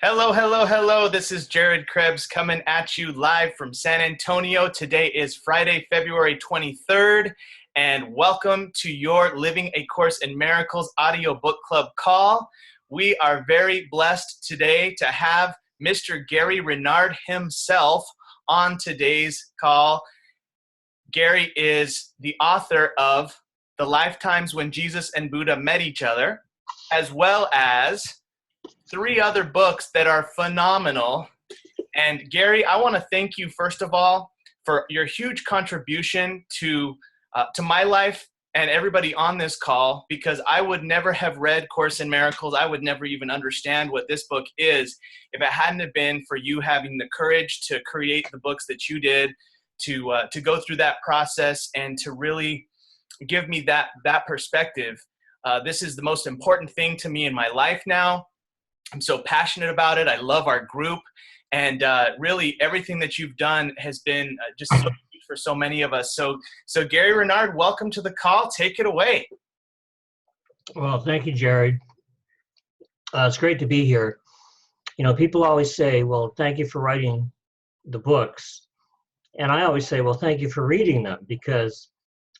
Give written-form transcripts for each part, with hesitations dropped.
Hello, hello, hello. This is Jared Krebs coming at you live from San Antonio. Today is Friday, February 23rd, and welcome to your Living a Course in Miracles audio book club call. We are very blessed today to have Mr. Gary Renard himself on today's call. Gary is the author of The Lifetimes When Jesus and Buddha Met Each Other, as well as three other books that are phenomenal. And Gary, I want to thank you first of all for your huge contribution to my life and everybody on this call, because I would never have read Course in Miracles. I would never even understand what this book is if it hadn't have been for you having the courage to create the books that you did, to go through that process and to really give me that perspective. This is the most important thing to me in my life now. I'm so passionate about it. I love our group. And really, everything that you've done has been just so huge for so many of us. So Gary Renard, welcome to the call. Take it away. Well, thank you, Jared. It's great to be here. You know, people always say, well, thank you for writing the books. And I always say, well, thank you for reading them, because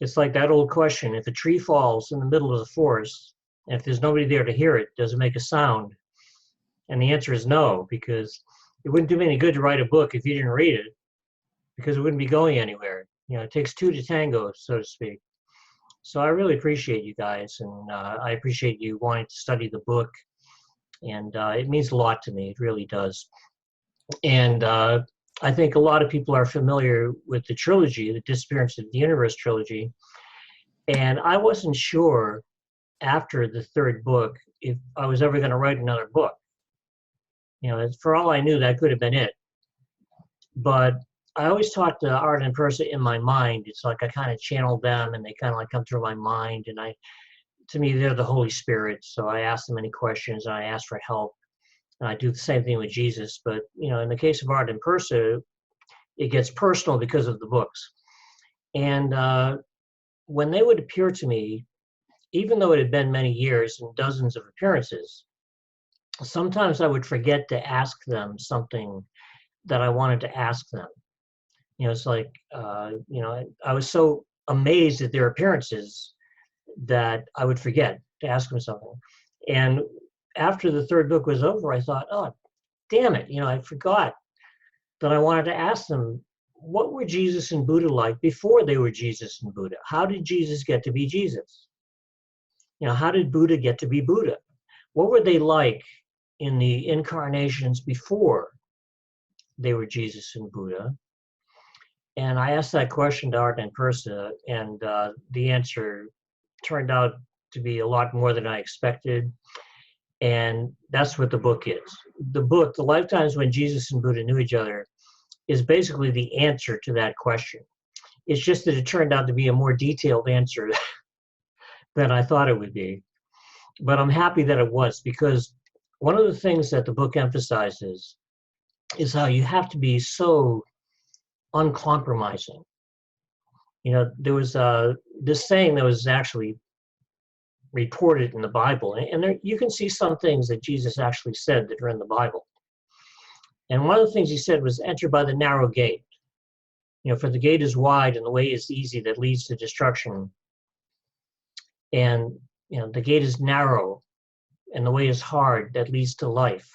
it's like that old question. If a tree falls in the middle of the forest, and if there's nobody there to hear it, does it make a sound? And the answer is no, because it wouldn't do me any good to write a book if you didn't read it, because it wouldn't be going anywhere. You know, it takes two to tango, so to speak. So I really appreciate you guys, and I appreciate you wanting to study the book, and it means a lot to me. It really does. And I think a lot of people are familiar with the trilogy, the Disappearance of the Universe trilogy, and I wasn't sure after the third book if I was ever going to write another book. You know, for all I knew, that could have been it. But I always talk to Art and Persa in my mind. It's like I kind of channel them, and they kind of like come through my mind. And to me, they're the Holy Spirit. So I ask them any questions, and I ask for help. And I do the same thing with Jesus. But, you know, in the case of Art and Persa, it gets personal because of the books. And when they would appear to me, even though it had been many years and dozens of appearances, sometimes I would forget to ask them something that I wanted to ask them. You know, it's like, you know, I was so amazed at their appearances that I would forget to ask them something. And after the third book was over, I thought, oh, damn it. You know, I forgot that I wanted to ask them, what were Jesus and Buddha like before they were Jesus and Buddha? How did Jesus get to be Jesus? You know, how did Buddha get to be Buddha? What were they like in the incarnations before they were Jesus and Buddha? And I asked that question to Art and Persa, and the answer turned out to be a lot more than I expected. And that's what the book is. The book, The Lifetimes When Jesus and Buddha Knew Each Other, is basically the answer to that question. It's just that it turned out to be a more detailed answer than I thought it would be. But I'm happy that it was, because one of the things that the book emphasizes is how you have to be so uncompromising. You know, there was this saying that was actually reported in the Bible, and there, you can see some things that Jesus actually said that are in the Bible. And one of the things he said was, enter by the narrow gate. You know, for the gate is wide and the way is easy that leads to destruction. And, you know, the gate is narrow and the way is hard that leads to life.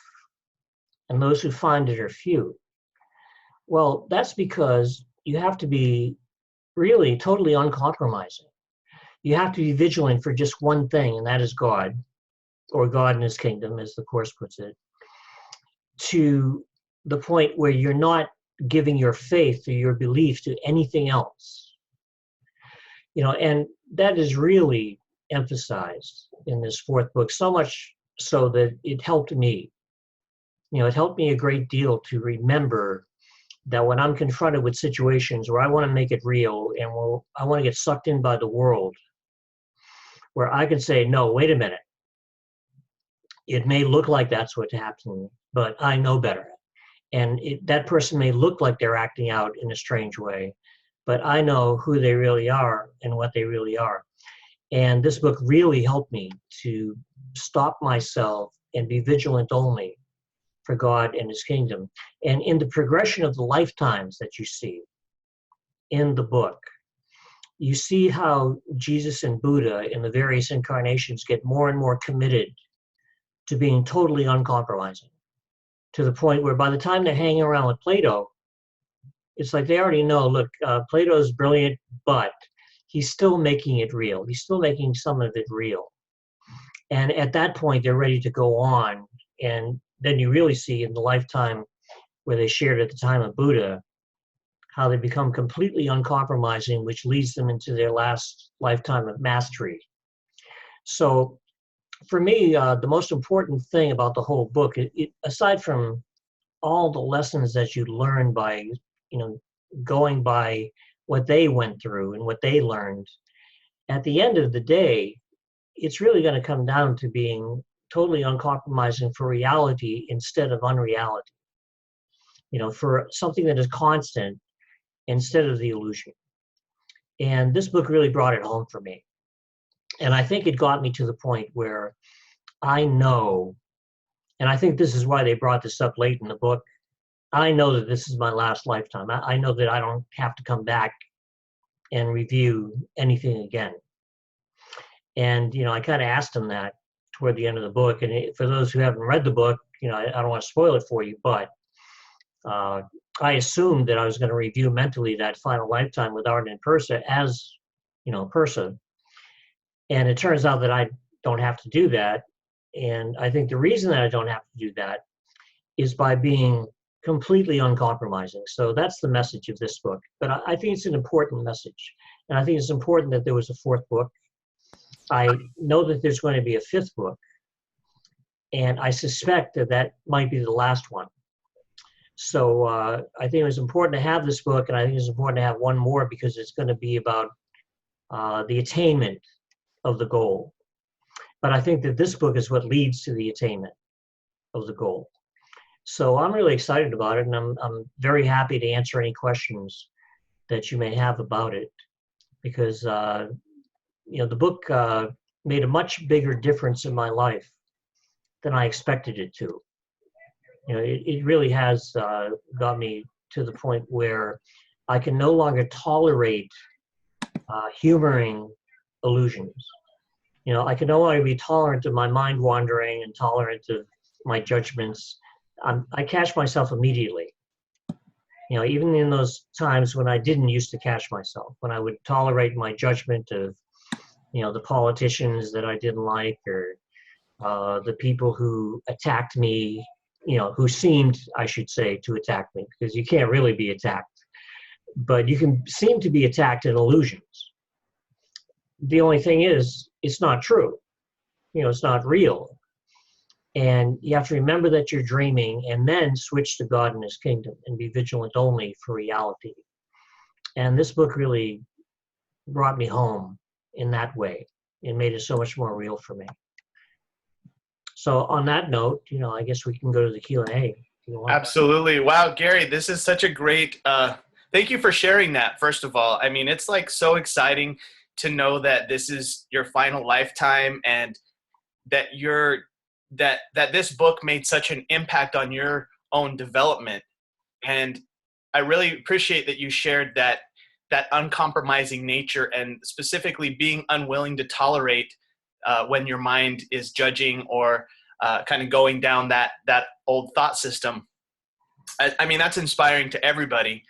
And those who find it are few. Well, that's because you have to be really totally uncompromising. You have to be vigilant for just one thing, and that is God, or God and his kingdom, as the Course puts it, to the point where you're not giving your faith or your belief to anything else. You know, and that is really emphasized in this fourth book, so much so that it helped me. You know, it helped me a great deal to remember that when I'm confronted with situations where I want to make it real and I want to get sucked in by the world, where I can say, no, wait a minute. It may look like that's what's happening, but I know better. And that person may look like they're acting out in a strange way, but I know who they really are and what they really are. And this book really helped me to stop myself and be vigilant only for God and his kingdom. And in the progression of the lifetimes that you see in the book, you see how Jesus and Buddha in the various incarnations get more and more committed to being totally uncompromising, to the point where by the time they're hanging around with Plato, it's like they already know, look, Plato's brilliant, but he's still making it real. He's still making some of it real. And at that point, they're ready to go on. And then you really see in the lifetime where they shared at the time of Buddha, how they become completely uncompromising, which leads them into their last lifetime of mastery. So for me, the most important thing about the whole book, aside from all the lessons that you learn by, going by what they went through and what they learned, at the end of the day, it's really going to come down to being totally uncompromising for reality instead of unreality. For something that is constant instead of the illusion. And this book really brought it home for me. And I think it got me to the point where I know, and I think this is why they brought this up late in the book, I know that this is my last lifetime. I know that I don't have to come back and review anything again. And, I kind of asked him that toward the end of the book. And for those who haven't read the book, I don't want to spoil it for you, but I assumed that I was going to review mentally that final lifetime with Arden and Persa as, Persa. And it turns out that I don't have to do that. And I think the reason that I don't have to do that is by being completely uncompromising. So that's the message of this book. But I think it's an important message. And I think it's important that there was a fourth book. I know that there's going to be a fifth book. And I suspect that that might be the last one. So I think it was important to have this book, and I think it's important to have one more because it's going to be about the attainment of the goal. But I think that this book is what leads to the attainment of the goal. So I'm really excited about it, and I'm very happy to answer any questions that you may have about it, because the book made a much bigger difference in my life than I expected it to. It really has got me to the point where I can no longer tolerate humoring illusions. I can no longer be tolerant of my mind wandering and tolerant of my judgments. I catch myself immediately. Even in those times when I didn't used to catch myself, when I would tolerate my judgment of, the politicians that I didn't like, or the people who attacked me, who seemed, I should say, to attack me, because you can't really be attacked, but you can seem to be attacked in illusions. The only thing is, it's not true. It's not real. And you have to remember that you're dreaming, and then switch to God and his kingdom and be vigilant only for reality. And this book really brought me home in that way. It made it so much more real for me. So on that note, I guess we can go to the Q&A. Absolutely. Wow, Gary, this is such a great, thank you for sharing that, first of all. I mean, it's like so exciting to know that this is your final lifetime, and that that this book made such an impact on your own development. And I really appreciate that you shared that uncompromising nature, and specifically being unwilling to tolerate when your mind is judging or kind of going down that old thought system. I mean, that's inspiring to everybody.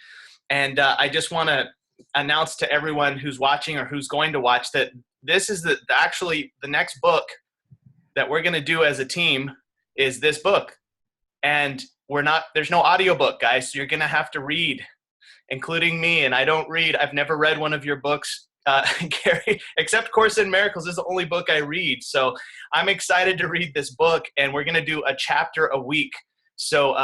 And I just want to announce to everyone who's watching or who's going to watch that this is actually the next book that we're going to do as a team is this book. And there's no audiobook, guys. So you're going to have to read, including me. And I don't read. I've never read one of your books, Gary, except Course in Miracles. This is the only book I read. So I'm excited to read this book, and we're going to do a chapter a week. So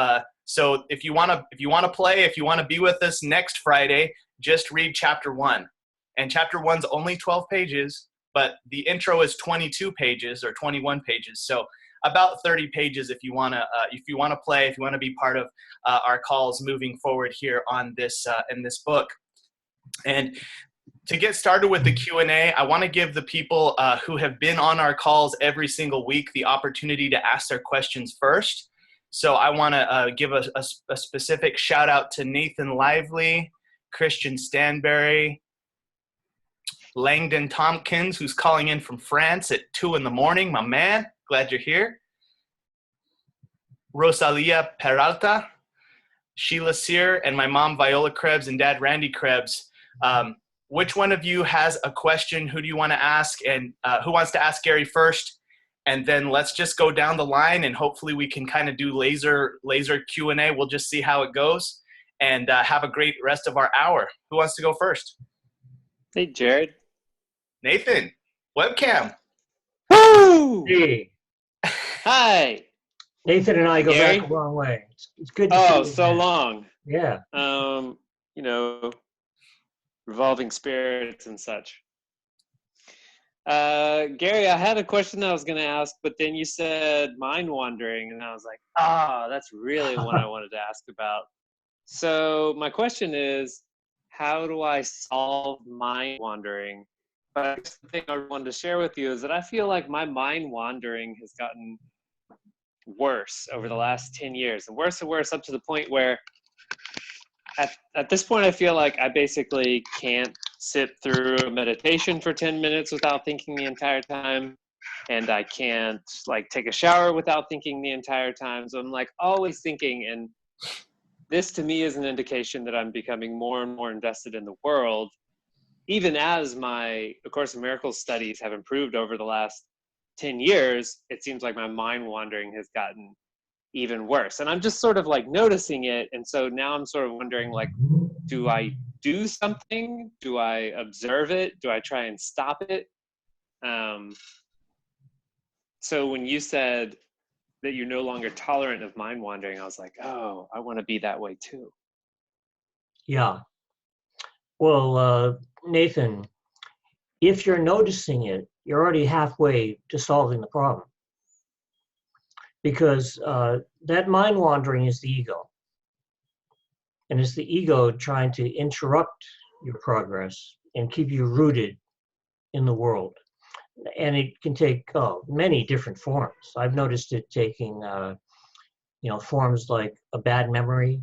if you want to play, if you want to be with us next Friday, just read chapter 1. And chapter 1's only 12 pages, but the intro is 22 pages or 21 pages. So about 30 pages if you want to play, if you want to be part of our calls moving forward here on this in this book. And to get started with the Q&A, I want to give the people who have been on our calls every single week the opportunity to ask their questions first. So I want to give a specific shout out to Nathan Lively, Christian Stanberry, Langdon Tompkins, who's calling in from France at 2 in the morning. My man, glad you're here. Rosalia Peralta, Sheila Sear, and my mom, Viola Krebs, and dad, Randy Krebs. Which one of you has a question? Who do you want to ask? And who wants to ask Gary first? And then let's just go down the line, and hopefully we can kind of do laser Q&A. We'll just see how it goes, and have a great rest of our hour. Who wants to go first? Hey, Jared. Nathan, webcam. Woo! Hey, Hi. Nathan and I go Gary? back a long way. It's good to see Oh, you, so man. long. Yeah. You know, revolving spirits and such. Gary, I had a question I was going to ask, but then you said mind wandering, and I was like, that's really what I wanted to ask about. So my question is, how do I solve mind wandering? But the thing I wanted to share with you is that I feel like my mind wandering has gotten worse over the last 10 years, and worse up to the point where at this point I feel like I basically can't sit through a meditation for 10 minutes without thinking the entire time, and I can't like take a shower without thinking the entire time. So I'm like always thinking, and this to me is an indication that I'm becoming more and more invested in the world, even as my A Course in Miracles studies have improved over the last 10 years. It seems like my mind wandering has gotten even worse, and I'm just sort of like noticing it. And so now I'm sort of wondering, like, do I do something? Do I observe it? Do I try and stop it? So when you said that you're no longer tolerant of mind wandering, I was like, oh, I want to be that way too. Yeah. Well, Nathan, if you're noticing it, you're already halfway to solving the problem. Because that mind wandering is the ego. And it's the ego trying to interrupt your progress and keep you rooted in the world. And it can take many different forms. I've noticed it taking, forms like a bad memory,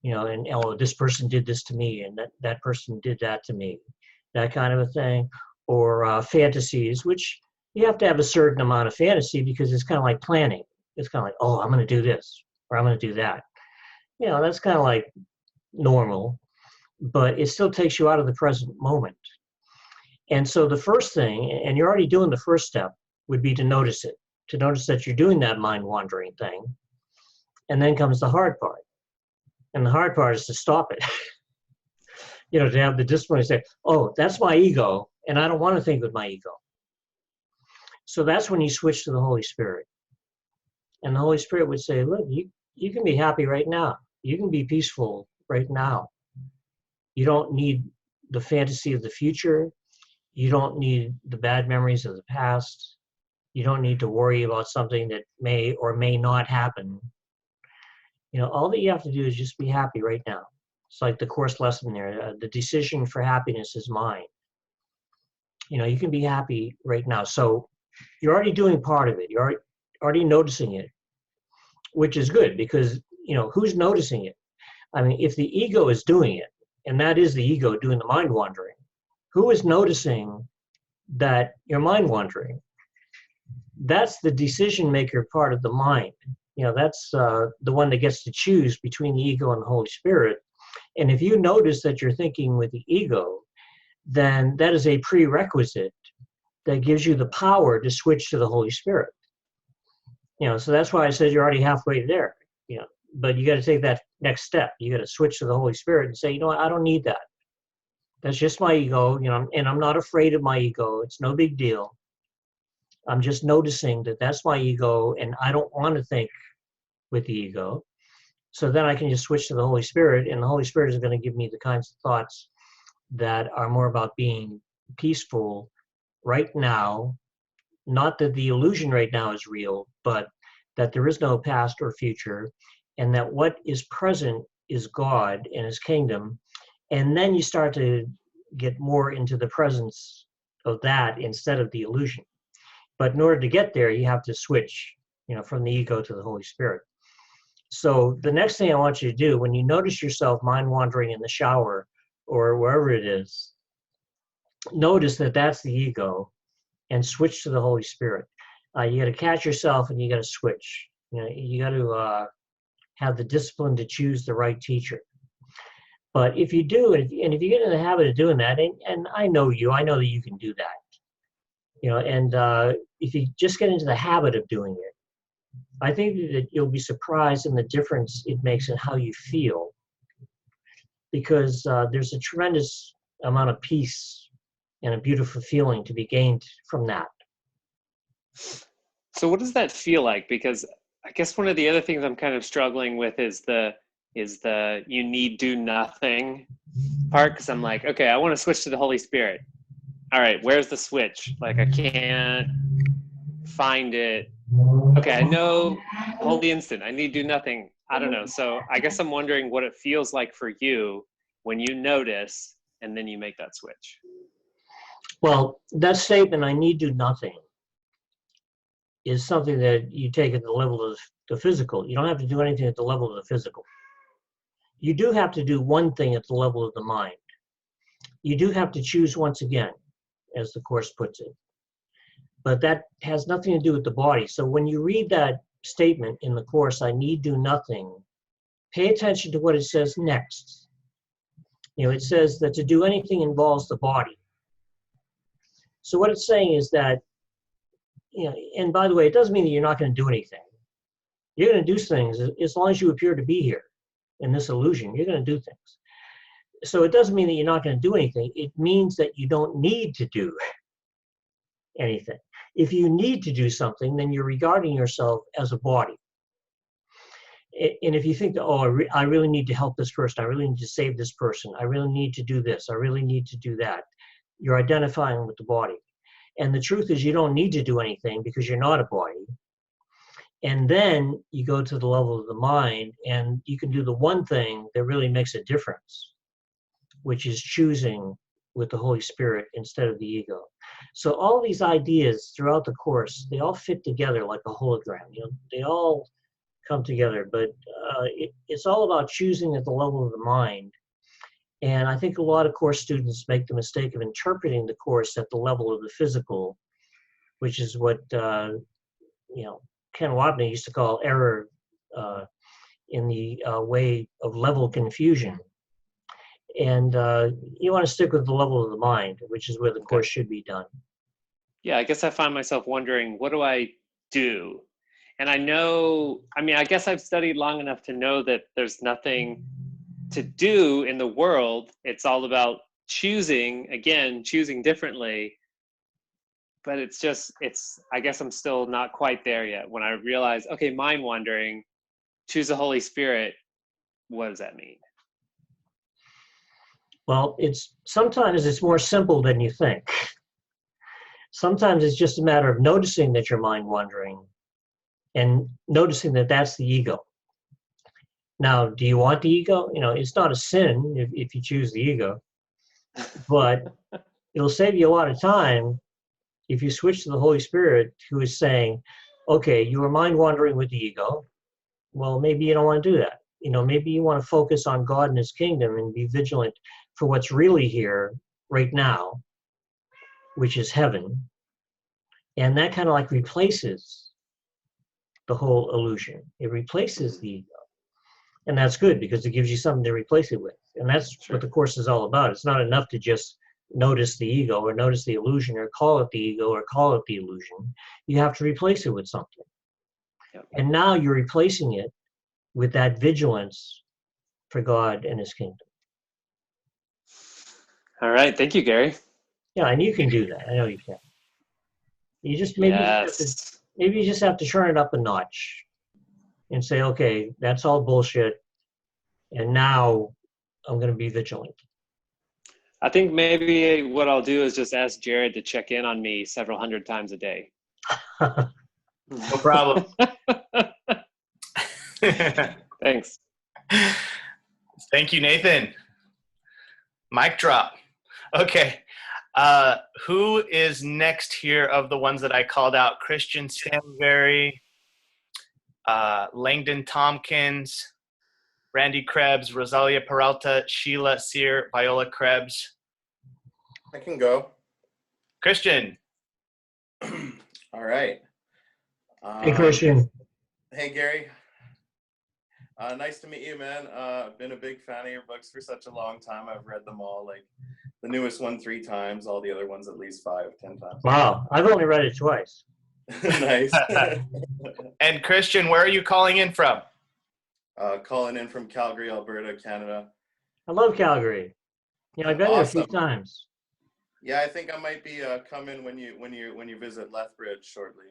and this person did this to me, and that person did that to me, that kind of a thing. Or fantasies, which you have to have a certain amount of fantasy because it's kind of like planning. It's kind of like, oh, I'm going to do this, or I'm going to do that. That's kind of like normal, but it still takes you out of the present moment. And so the first thing, and you're already doing the first step, would be to notice it, to notice that you're doing that mind wandering thing. And then comes the hard part. And the hard part is to stop it. To have the discipline to say, oh, that's my ego, and I don't want to think with my ego. So that's when you switch to the Holy Spirit. And the Holy Spirit would say, look, you can be happy right now. You can be peaceful right now. You don't need the fantasy of the future. You don't need the bad memories of the past. You don't need to worry about something that may or may not happen. All that you have to do is just be happy right now. It's like the Course lesson there. The decision for happiness is mine. You can be happy right now. So you're already doing part of it. You're already noticing it, which is good because, who's noticing it? I mean, if the ego is doing it, and that is the ego doing the mind wandering, who is noticing that you're mind wandering? That's the decision maker part of the mind. That's the one that gets to choose between the ego and the Holy Spirit. And if you notice that you're thinking with the ego, then that is a prerequisite that gives you the power to switch to the Holy Spirit. So that's why I said you're already halfway there. But you got to take that next step. You got to switch to the Holy Spirit and say, what, I don't need that. That's just my ego, and I'm not afraid of my ego. It's no big deal. I'm just noticing that that's my ego, and I don't want to think with the ego. So then I can just switch to the Holy Spirit, and the Holy Spirit is going to give me the kinds of thoughts that are more about being peaceful right now. Not that the illusion right now is real, but that there is no past or future, and that what is present is God and His kingdom. And then you start to get more into the presence of that instead of the illusion. But in order to get there, you have to switch. from the ego to the Holy Spirit. So the next thing I want you to do, when you notice yourself mind wandering in the shower or wherever it is, notice that that's the ego and switch to the Holy Spirit. You got to catch yourself and you got to switch. You got to have the discipline to choose the right teacher. But if you do, and if you get in the habit of doing that, and I know that you can do that, and if you just get into the habit of doing it, I think that you'll be surprised in the difference it makes in how you feel, because there's a tremendous amount of peace and a beautiful feeling to be gained from that. So what does that feel like? Because I guess one of the other things I'm kind of struggling with is the you need do nothing part, because I'm like, okay, I want to switch to the Holy Spirit. All right, where's the switch? Like, I can't find it. Okay, I know holy instant. I need do nothing. I don't know. So I guess I'm wondering what it feels like for you when you notice and then you make that switch. Well, that statement, I need do nothing, is something that you take at the level of the physical. You don't have to do anything at the level of the physical. You do have to do one thing at the level of the mind. You do have to choose once again, as the Course puts it. But that has nothing to do with the body. So when you read that statement in the Course, I need do nothing, pay attention to what it says next. It says that to do anything involves the body. So what it's saying is that, and by the way, it doesn't mean that you're not going to do anything. You're going to do things as long as you appear to be here in this illusion. You're going to do things. So it doesn't mean that you're not going to do anything. It means that you don't need to do anything. If you need to do something, then you're regarding yourself as a body. And if you think that, I really need to help this person, I really need to save this person, I really need to do this, I really need to do that, you're identifying with the body. And the truth is, you don't need to do anything because you're not a body. And then you go to the level of the mind, and you can do the one thing that really makes a difference, which is choosing with the Holy Spirit instead of the ego. So all these ideas throughout the Course, they all fit together like a hologram. They all come together, but it's all about choosing at the level of the mind. And I think a lot of Course students make the mistake of interpreting the Course at the level of the physical, which is what Ken Wapnick used to call error in the way of level confusion. And you want to stick with the level of the mind, which is where the Course should be done. Yeah, I guess I find myself wondering, what do I do? And I guess I've studied long enough to know that there's nothing to do in the world. It's all about choosing differently. But I guess I'm still not quite there yet. When I realize, okay, mind wandering, choose the Holy Spirit, what does that mean? Well, sometimes it's more simple than you think. Sometimes it's just a matter of noticing that you're mind wandering and noticing that that's the ego. Now, do you want the ego? It's not a sin if you choose the ego, but it'll save you a lot of time if you switch to the Holy Spirit, who is saying, okay, you were mind wandering with the ego. Well, maybe you don't want to do that. Maybe you want to focus on God and his kingdom and be vigilant for what's really here right now, which is heaven. And that kind of like replaces the whole illusion. It replaces the ego. And that's good because it gives you something to replace it with. And that's what the Course is all about. It's not enough to just notice the ego or notice the illusion or call it the ego or call it the illusion. You have to replace it with something. Yep. And now you're replacing it with that vigilance for God and his kingdom. All right. Thank you, Gary. Yeah, and you can do that. I know you can. You just maybe you just have to turn it up a notch and say, okay, that's all bullshit. And now I'm going to be vigilant. I think maybe what I'll do is just ask Jared to check in on me several hundred times a day. No problem. Thanks. Thank you, Nathan. Mic drop. Okay. Who is next here of the ones that I called out? Christian Stanberry. Langdon Tompkins, Randy Krebs, Rosalia Peralta, Sheila Sear, Viola Krebs. I can go. Christian. All right. Hey, Christian. Hey, Gary. Nice to meet you, man. I've been a big fan of your books for such a long time. I've read them all, like the newest one 3 times, all the other ones at least 5, 10 times. Wow, I've only read it twice. Nice. And Christian, where are you calling in from? Calling in from Calgary, Alberta, Canada. I love Calgary. I've been there a few Awesome. times. Yeah, I think I might be coming when you visit Lethbridge shortly.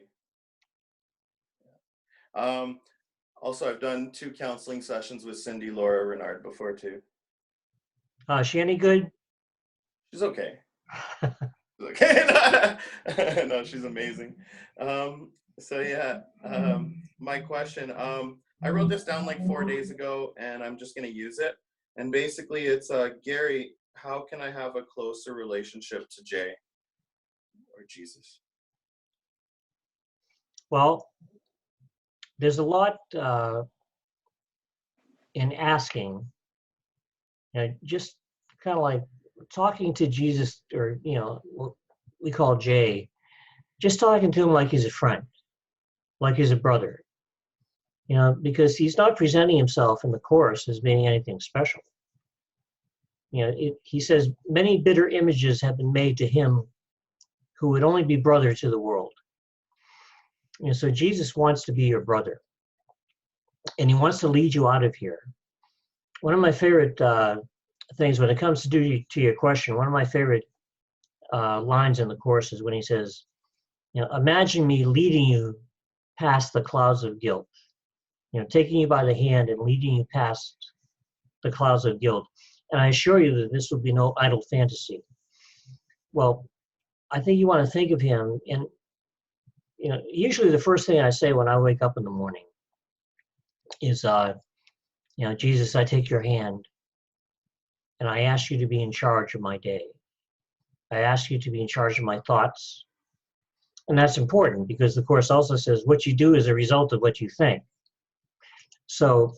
Also, I've done 2 counseling sessions with Cindy Laura Renard before too. Is she any good? She's okay. Okay. No, she's amazing. So yeah, my question, I wrote this down like 4 days ago and I'm just going to use it. And basically it's, Gary, how can I have a closer relationship to Jay or Jesus? Well, there's a lot in asking, just kind of like talking to Jesus, or what we call Jay, just talking to him like he's a friend, like he's a brother, because he's not presenting himself in the Course as being anything special. He says many bitter images have been made to him who would only be brother to the world. So Jesus wants to be your brother, and he wants to lead you out of here. One of my favorite things when it comes to your question, one of my favorite lines in the Course is when he says, imagine me leading you past the clouds of guilt, taking you by the hand and leading you past the clouds of guilt. And I assure you that this will be no idle fantasy. Well, I think you want to think of him, and usually the first thing I say when I wake up in the morning is, Jesus, I take your hand and I ask you to be in charge of my day. I ask you to be in charge of my thoughts. And that's important because the Course also says what you do is a result of what you think. So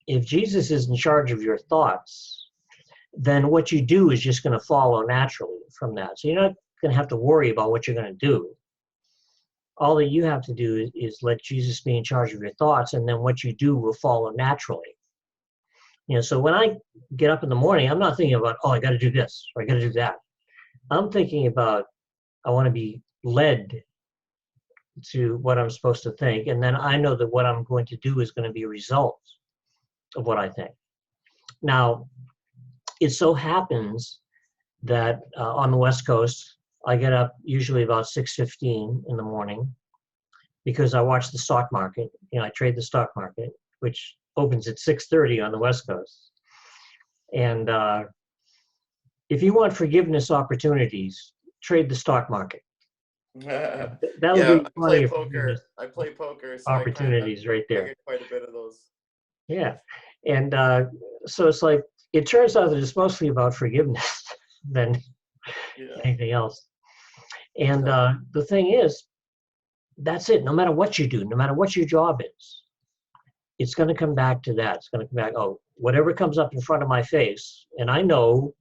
if Jesus is in charge of your thoughts, then what you do is just going to follow naturally from that. So you're not going to have to worry about what you're going to do. All that you have to do is let Jesus be in charge of your thoughts, and then what you do will follow naturally. So when I get up in the morning, I'm not thinking about, I got to do this or I got to do that. I'm thinking about, I want to be led to what I'm supposed to think, and then I know that what I'm going to do is going to be a result of what I think. Now, it so happens that on the West Coast, I get up usually about 6:15 in the morning because I watch the stock market. I trade the stock market, which opens at 6:30 on the West Coast. And if you want forgiveness opportunities, trade the stock market. That'll give you plenty of poker. I play poker, so opportunities right there. I get quite a bit of those. Yeah, and so it's like, it turns out that it's mostly about forgiveness than anything else. And the thing is, that's it. No matter what you do, no matter what your job is, it's going to come back to that. It's going to come back, whatever comes up in front of my face. And I know,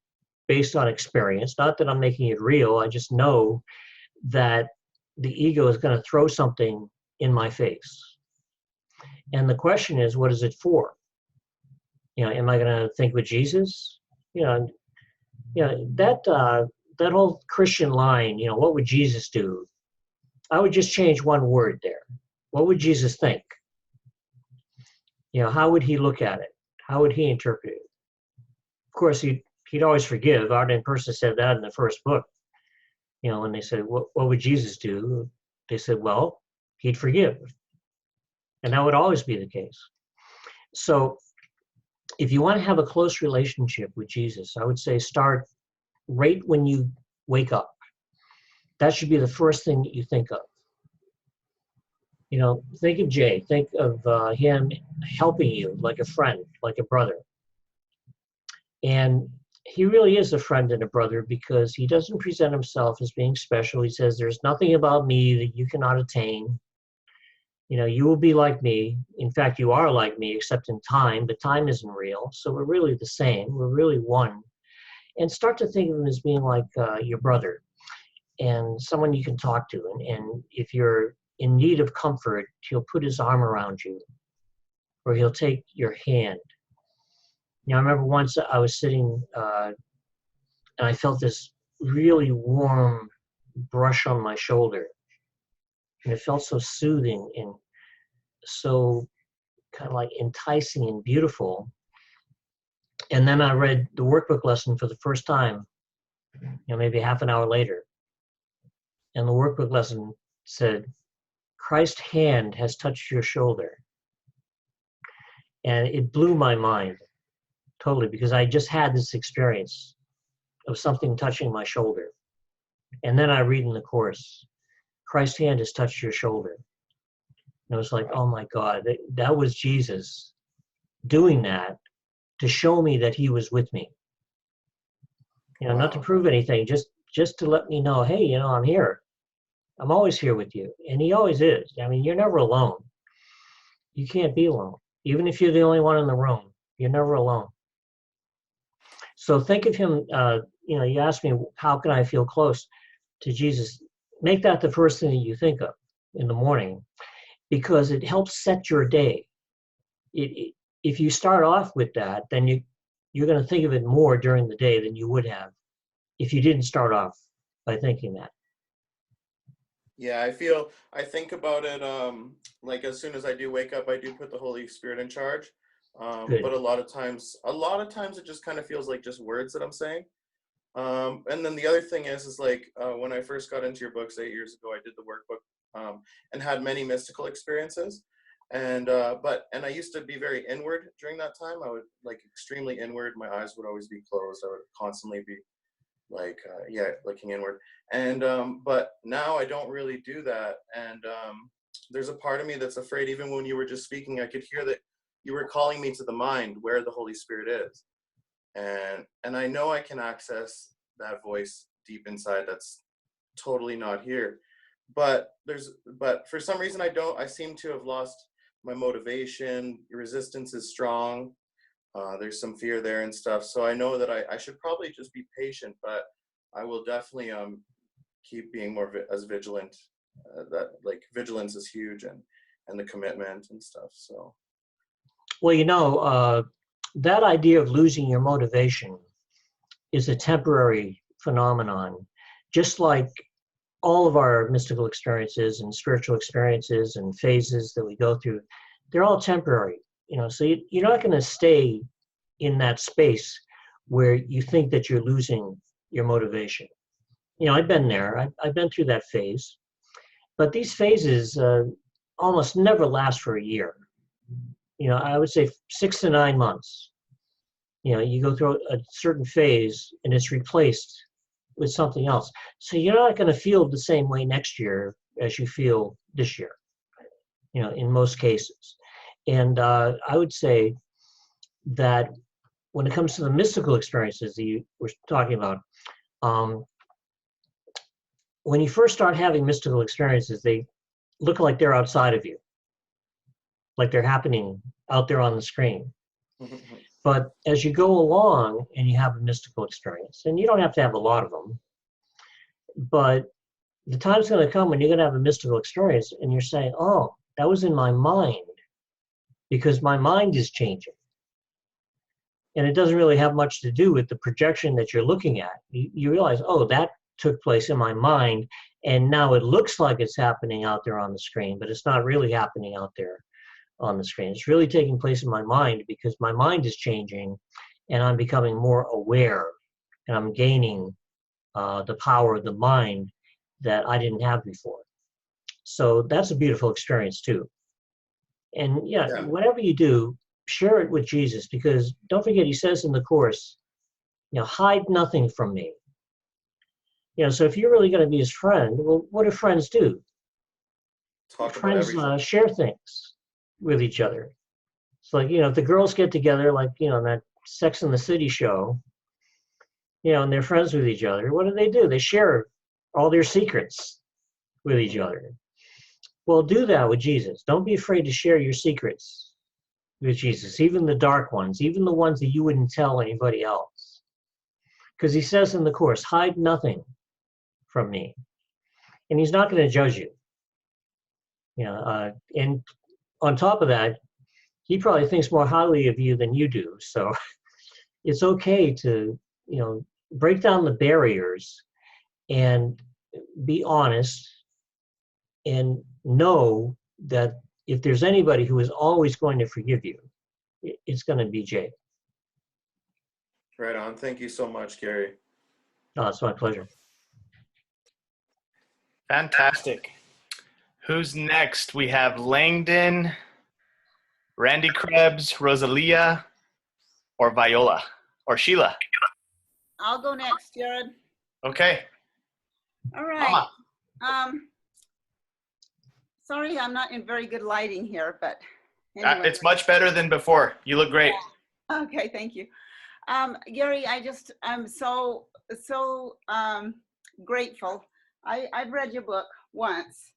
based on experience, not that I'm making it real, I just know that the ego is going to throw something in my face. And the question is, what is it for? Am I going to think with Jesus? That whole Christian line, what would Jesus do? I would just change one word there. What would Jesus think? How would he look at it? How would he interpret it? Of course, he'd always forgive. Arden Person said that in the first book. When they said, what would Jesus do? They said, well, he'd forgive. And that would always be the case. So if you want to have a close relationship with Jesus, I would say start right when you wake up. That should be the first thing that you think of. Think of Jay. Think of him helping you like a friend, like a brother. And he really is a friend and a brother because he doesn't present himself as being special. He says, there's nothing about me that you cannot attain. You will be like me. In fact, you are like me, except in time, but time isn't real. So we're really the same. We're really one. And start to think of him as being like your brother and someone you can talk to. And if you're in need of comfort, he'll put his arm around you, or he'll take your hand. I remember once I was sitting and I felt this really warm brush on my shoulder. And it felt so soothing and so kind of like enticing and beautiful. And then I read the workbook lesson for the first time, maybe half an hour later. And the workbook lesson said, Christ's hand has touched your shoulder. And it blew my mind totally, because I just had this experience of something touching my shoulder. And then I read in the Course, Christ's hand has touched your shoulder. And it was like, oh my God, that was Jesus doing that to show me that he was with me. Not to prove anything, just to let me know, hey, I'm here. I'm always here with you. And he always is. You're never alone. You can't be alone. Even if you're the only one in the room, you're never alone. So think of him, you asked me, how can I feel close to Jesus? Make that the first thing that you think of in the morning, because it helps set your day. If you start off with that, then you're going to think of it more during the day than you would have if you didn't start off by thinking that. Yeah, I think about it, like as soon as I do wake up, I do put the Holy Spirit in charge. But a lot of times it just kind of feels like just words that I'm saying. And then the other thing is like, when I first got into your books 8 years ago, I did the workbook, and had many mystical experiences. And I used to be very inward during that time. I would like extremely inward. My eyes would always be closed. I would constantly be like, looking inward. And, but now I don't really do that. And, there's a part of me that's afraid. Even when you were just speaking, I could hear that you were calling me to the mind where the Holy Spirit is. And I know I can access that voice deep inside that's totally not here. But for some reason I seem to have lost my motivation. Resistance is strong. There's some fear there and stuff. So I know that I should probably just be patient, but I will definitely keep being more as vigilant. That like vigilance is huge, and the commitment and stuff. So. Well, that idea of losing your motivation is a temporary phenomenon, just like all of our mystical experiences and spiritual experiences and phases that we go through. They're all temporary, so you're not going to stay in that space where you think that you're losing your motivation. I've been there. I've been through that phase. But these phases almost never last for a year. I would say 6 to 9 months. You go through a certain phase and it's replaced with something else. So you're not going to feel the same way next year as you feel this year, in most cases. And I would say that when it comes to the mystical experiences that you were talking about, when you first start having mystical experiences, they look like they're outside of you, like they're happening out there on the screen. But as you go along and you have a mystical experience, and you don't have to have a lot of them, but the time's going to come when you're going to have a mystical experience and you're saying, oh, that was in my mind, because my mind is changing. And it doesn't really have much to do with the projection that you're looking at. You realize, oh, that took place in my mind, and now it looks like it's happening out there on the screen, but it's not really happening out there on the screen. It's really taking place in my mind, because my mind is changing and I'm becoming more aware, and I'm gaining the power of the mind that I didn't have before. So that's a beautiful experience too. And whatever you do, share it with Jesus, because don't forget, he says in the Course, hide nothing from me. So if you're really going to be his friend, well, what do friends do? Friends share things with each other. It's like, if the girls get together, like, in that Sex and the City show, and they're friends with each other, what do? They share all their secrets with each other. Well, do that with Jesus. Don't be afraid to share your secrets with Jesus, even the dark ones, even the ones that you wouldn't tell anybody else. Because he says in the Course, hide nothing from me. And he's not going to judge you. And on top of that, he probably thinks more highly of you than you do. So it's okay to, break down the barriers and be honest and know that if there's anybody who is always going to forgive you, it's going to be Jay. Right on. Thank you so much, Gary. Oh, it's my pleasure. Fantastic. Who's next? We have Langdon, Randy Krebs, Rosalia, or Viola, or Sheila. I'll go next, Jared. Okay. All right. Mama. Sorry, I'm not in very good lighting here, but anyway. It's much better than before. You look great. Okay, thank you. Gary, I'm so grateful. I've read your book once,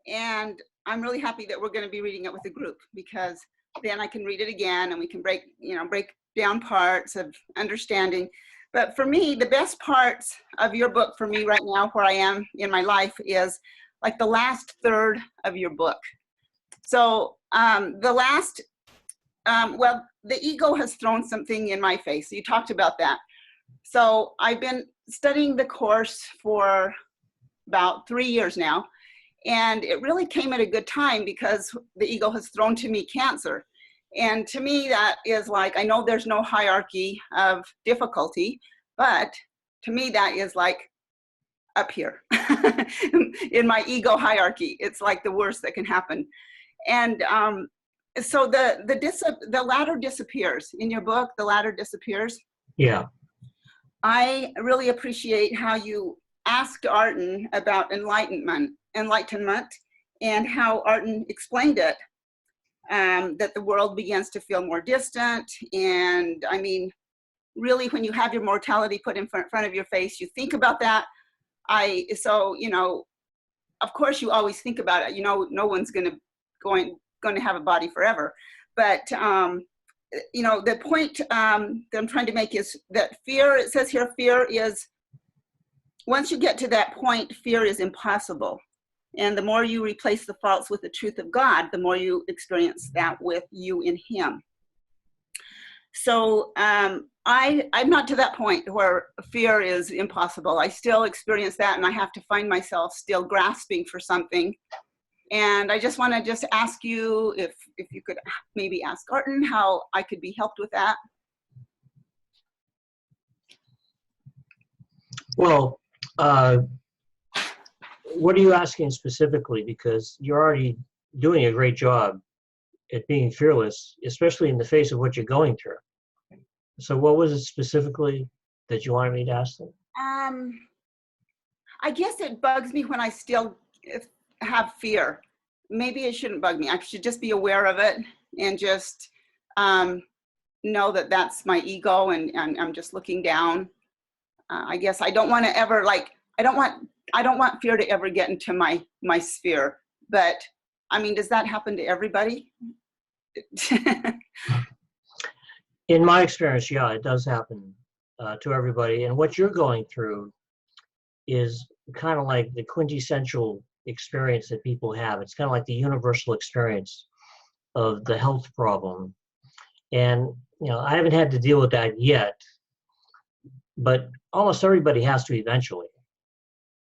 and I'm really happy that we're going to be reading it with a group, because then I can read it again and we can break down parts of understanding. But for me, the best parts of your book for me right now, where I am in my life, is like the last third of your book. So the ego has thrown something in my face. You talked about that. So I've been studying the Course for about 3 years now, and it really came at a good time because the ego has thrown to me cancer. And to me, that is like, I know there's no hierarchy of difficulty, but to me, that is like up here in my ego hierarchy. It's like the worst that can happen. And so the ladder disappears. In your book, the ladder disappears. Yeah. I really appreciate how you asked Arden about enlightenment, and how Arden explained it. That the world begins to feel more distant. And I mean, really, when you have your mortality put in front of your face, you think about that. Of course you always think about it. No one's going to have a body forever. But, the point that I'm trying to make is that fear, it says here, fear is, once you get to that point, fear is impossible. And the more you replace the false with the truth of God, the more you experience that with you in Him. So I'm not to that point where fear is impossible. I still experience that, and I have to find myself still grasping for something. And I just want to ask you if you could maybe ask Arden how I could be helped with that. Well, what are you asking specifically? Because you're already doing a great job at being fearless, especially in the face of what you're going through. So what was it specifically that you wanted me to ask them? I guess it bugs me when I still have fear. Maybe it shouldn't bug me. I should just be aware of it and just know that that's my ego, and I'm just looking down. I guess I don't want to ever I don't want fear to ever get into my sphere. But I mean, does that happen to everybody? In my experience, yeah, it does happen to everybody. And what you're going through is kind of like the quintessential experience that people have. It's kind of like the universal experience of the health problem. And, I haven't had to deal with that yet, but almost everybody has to eventually.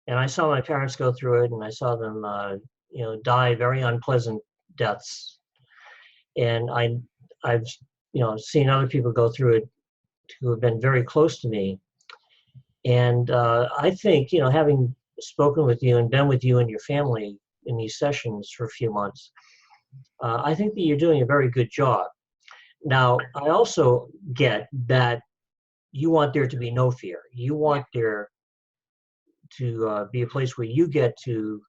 And I saw my parents go through it, and I saw them, die very unpleasant deaths. And I've seen other people go through it who have been very close to me. And I think, having spoken with you and been with you and your family in these sessions for a few months, I think that you're doing a very good job. Now, I also get that you want there to be no fear. You want there to be a place where you get to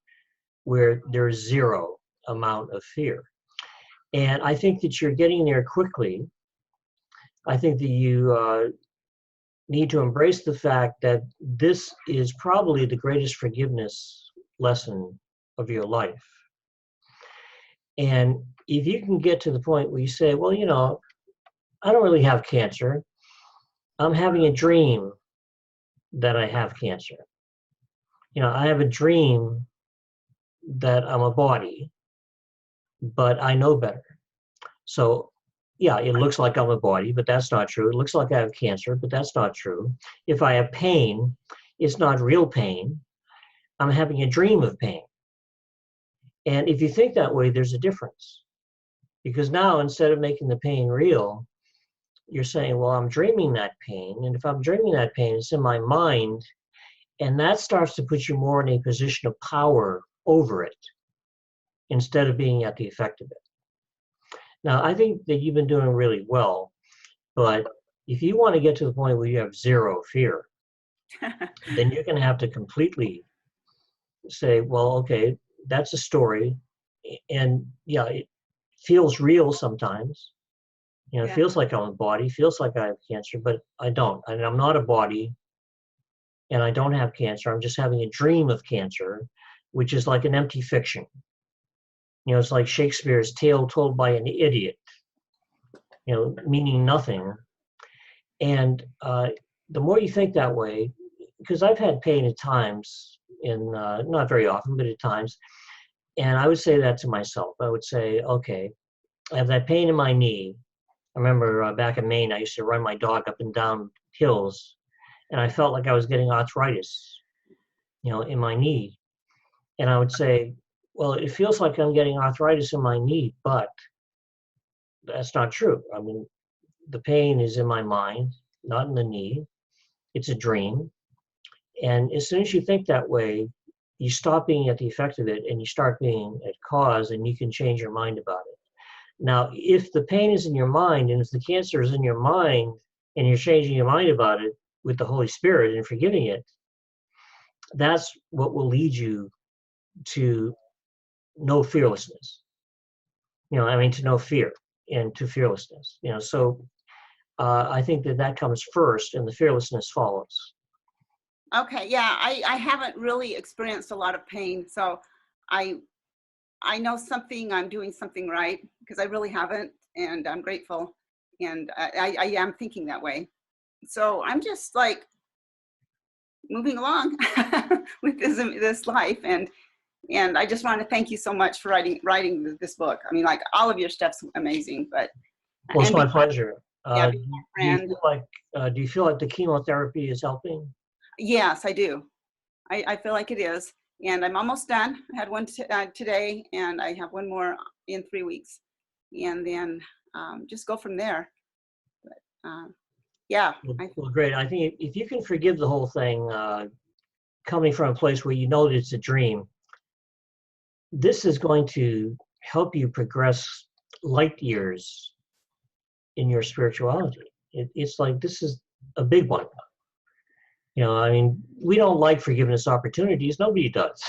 where there's zero amount of fear. And I think that you're getting there quickly. I think that you need to embrace the fact that this is probably the greatest forgiveness lesson of your life. And if you can get to the point where you say, well, you know, I don't really have cancer. I'm having a dream that I have cancer. You know, I have a dream that I'm a body, but I know better. So, yeah, it looks like I'm a body, but that's not true. It looks like I have cancer, but that's not true. If I have pain, it's not real pain. I'm having a dream of pain. And if you think that way, there's a difference. Because now, instead of making the pain real, you're saying, well, I'm dreaming that pain. And if I'm dreaming that pain, it's in my mind. And that starts to put you more in a position of power over it instead of being at the effect of it. Now, I think that you've been doing really well, but if you want to get to the point where you have zero fear, then you're going to have to completely say, well, okay, that's a story. And yeah, it feels real sometimes. You know, it feels like I'm a body, feels like I have cancer, but I don't. And I'm not a body, and I don't have cancer. I'm just having a dream of cancer, which is like an empty fiction. You know, it's like Shakespeare's tale told by an idiot, you know, meaning nothing. And the more you think that way, because I've had pain at times, not very often, but at times, and I would say that to myself. I would say, okay, I have that pain in my knee. I remember back in Maine, I used to run my dog up and down hills, and I felt like I was getting arthritis, you know, in my knee. And I would say, well, it feels like I'm getting arthritis in my knee, but that's not true. I mean, the pain is in my mind, not in the knee. It's a dream. And as soon as you think that way, you stop being at the effect of it and you start being at cause, and you can change your mind about it. Now, if the pain is in your mind and if the cancer is in your mind and you're changing your mind about it with the Holy Spirit and forgiving it, that's what will lead you to no fearlessness. You know, I mean, to no fear and to fearlessness. You know, so I think that comes first and the fearlessness follows. Okay, yeah, I haven't really experienced a lot of pain, so I know I'm doing something right, because I really haven't, and I'm grateful, and I am thinking that way. So I'm just like moving along with this life, and I just want to thank you so much for writing this book. I mean, like, all of your stuff's amazing, but Well, it's my pleasure. Yeah, Do you feel like the chemotherapy is helping? Yes, I do. I feel like it is. And I'm almost done. I had one today, and I have one more in 3 weeks. And then just go from there. But, yeah. Well, great. I think if you can forgive the whole thing, coming from a place where you know that it's a dream, this is going to help you progress light years in your spirituality. It's like, this is a big one. You know, I mean, we don't like forgiveness opportunities. Nobody does.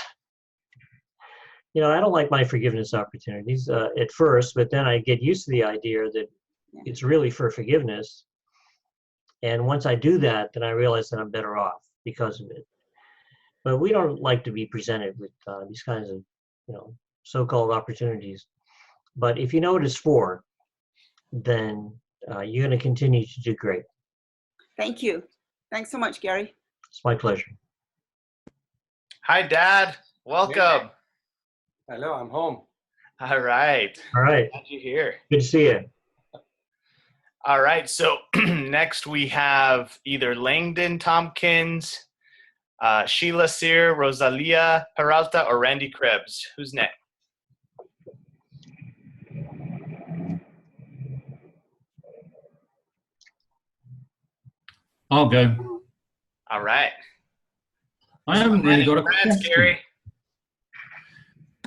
You know, I don't like my forgiveness opportunities at first, but then I get used to the idea that it's really for forgiveness. And once I do that, then I realize that I'm better off because of it. But we don't like to be presented with these kinds of, you know, so-called opportunities. But if you know what it's for, then you're going to continue to do great. Thank you. Thanks so much, Gary. It's my pleasure. Hi, Dad. Welcome. Hello, I'm home. All right. All right. Glad you're here. Good to see you. All right. So next we have either Langdon Tompkins, Sheila Sear, Rosalia Peralta, or Randy Krebs. Who's next? I'll go. All right. I haven't really got a France, question. Gary.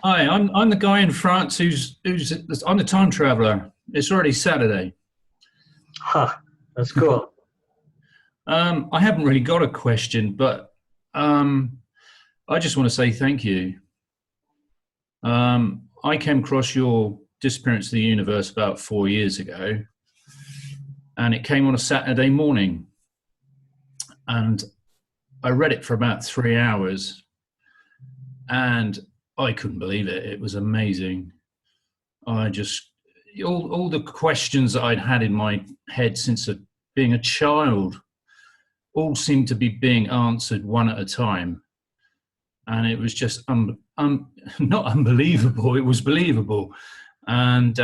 Hi, I'm the guy in France who's I'm the time traveler. It's already Saturday. Huh, that's cool. I haven't really got a question, but I just want to say thank you. I came across your Disappearance of the Universe about 4 years ago, and it came on a Saturday morning. And I read it for about 3 hours, and I couldn't believe it. It was amazing. I just all the questions that I'd had in my head since being a child all seemed to be being answered one at a time, and it was just not unbelievable. It was believable, and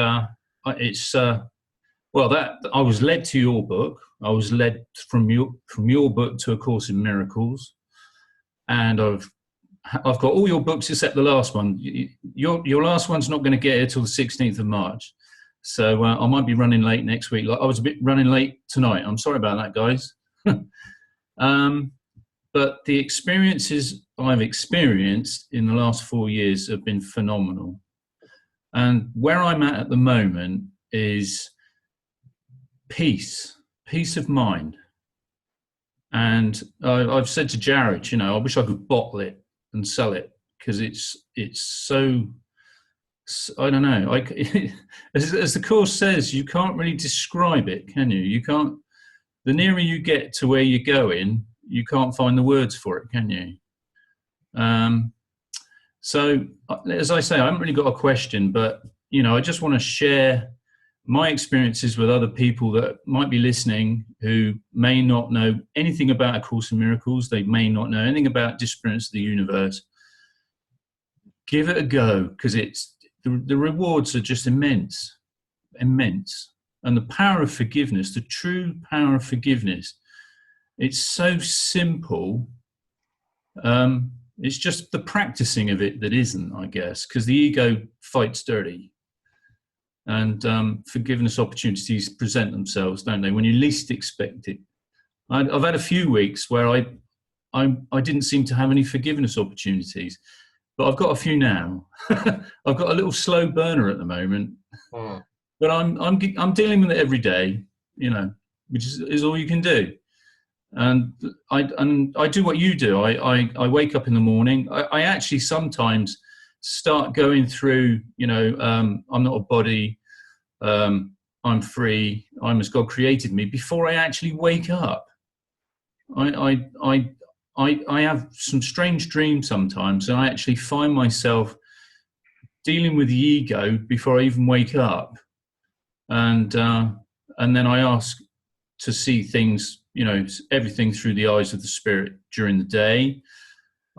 it's well, that I was led to your book. I was led from your book to A Course in Miracles, and I've got all your books except the last one. Your last one's not going to get here till the 16th of March, so I might be running late next week. Like I was a bit running late tonight. I'm sorry about that, guys. But the experiences I've experienced in the last 4 years have been phenomenal, and where I'm at the moment is peace of mind. And I've said to Jared, I wish I could bottle it and sell it, because it's so, I don't know, as the Course says, you can't really describe it, can you? You can't, the nearer you get to where you're going, you can't find the words for it, can you? So as I say, I haven't really got a question, but I just want to share my experiences with other people that might be listening who may not know anything about A Course in Miracles. They may not know anything about Disappearance of the Universe. Give it a go, because the rewards are just immense. And the power of forgiveness, the true power of forgiveness, it's so simple. It's just the practicing of it that isn't, I guess, because the ego fights dirty. And forgiveness opportunities present themselves, don't they, when you least expect it. I've had a few weeks where I didn't seem to have any forgiveness opportunities, but I've got a few now. I've got a little slow burner at the moment, but I'm dealing with it every day, which is all you can do. And I do what you do. I wake up in the morning. I actually sometimes start going through, I'm not a body, I'm free, I'm as God created me, before I actually wake up. I have some strange dreams sometimes, and I actually find myself dealing with the ego before I even wake up. And then I ask to see things, everything through the eyes of the Spirit during the day.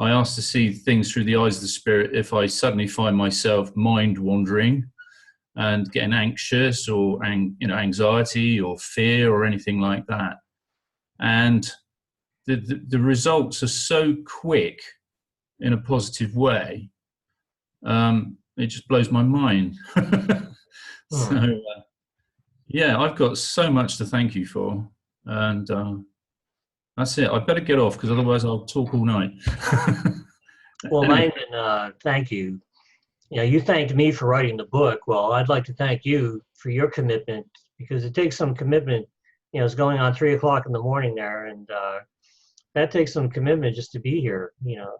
I ask to see things through the eyes of the Spirit if I suddenly find myself mind wandering and getting anxious or anxiety or fear or anything like that. And the results are so quick in a positive way. It just blows my mind. So, yeah, I've got so much to thank you for. And that's it. I better get off, because otherwise I'll talk all night. Well, Langdon, thank you. You thanked me for writing the book. Well, I'd like to thank you for your commitment, because it takes some commitment. It's going on 3 o'clock in the morning there, and that takes some commitment just to be here,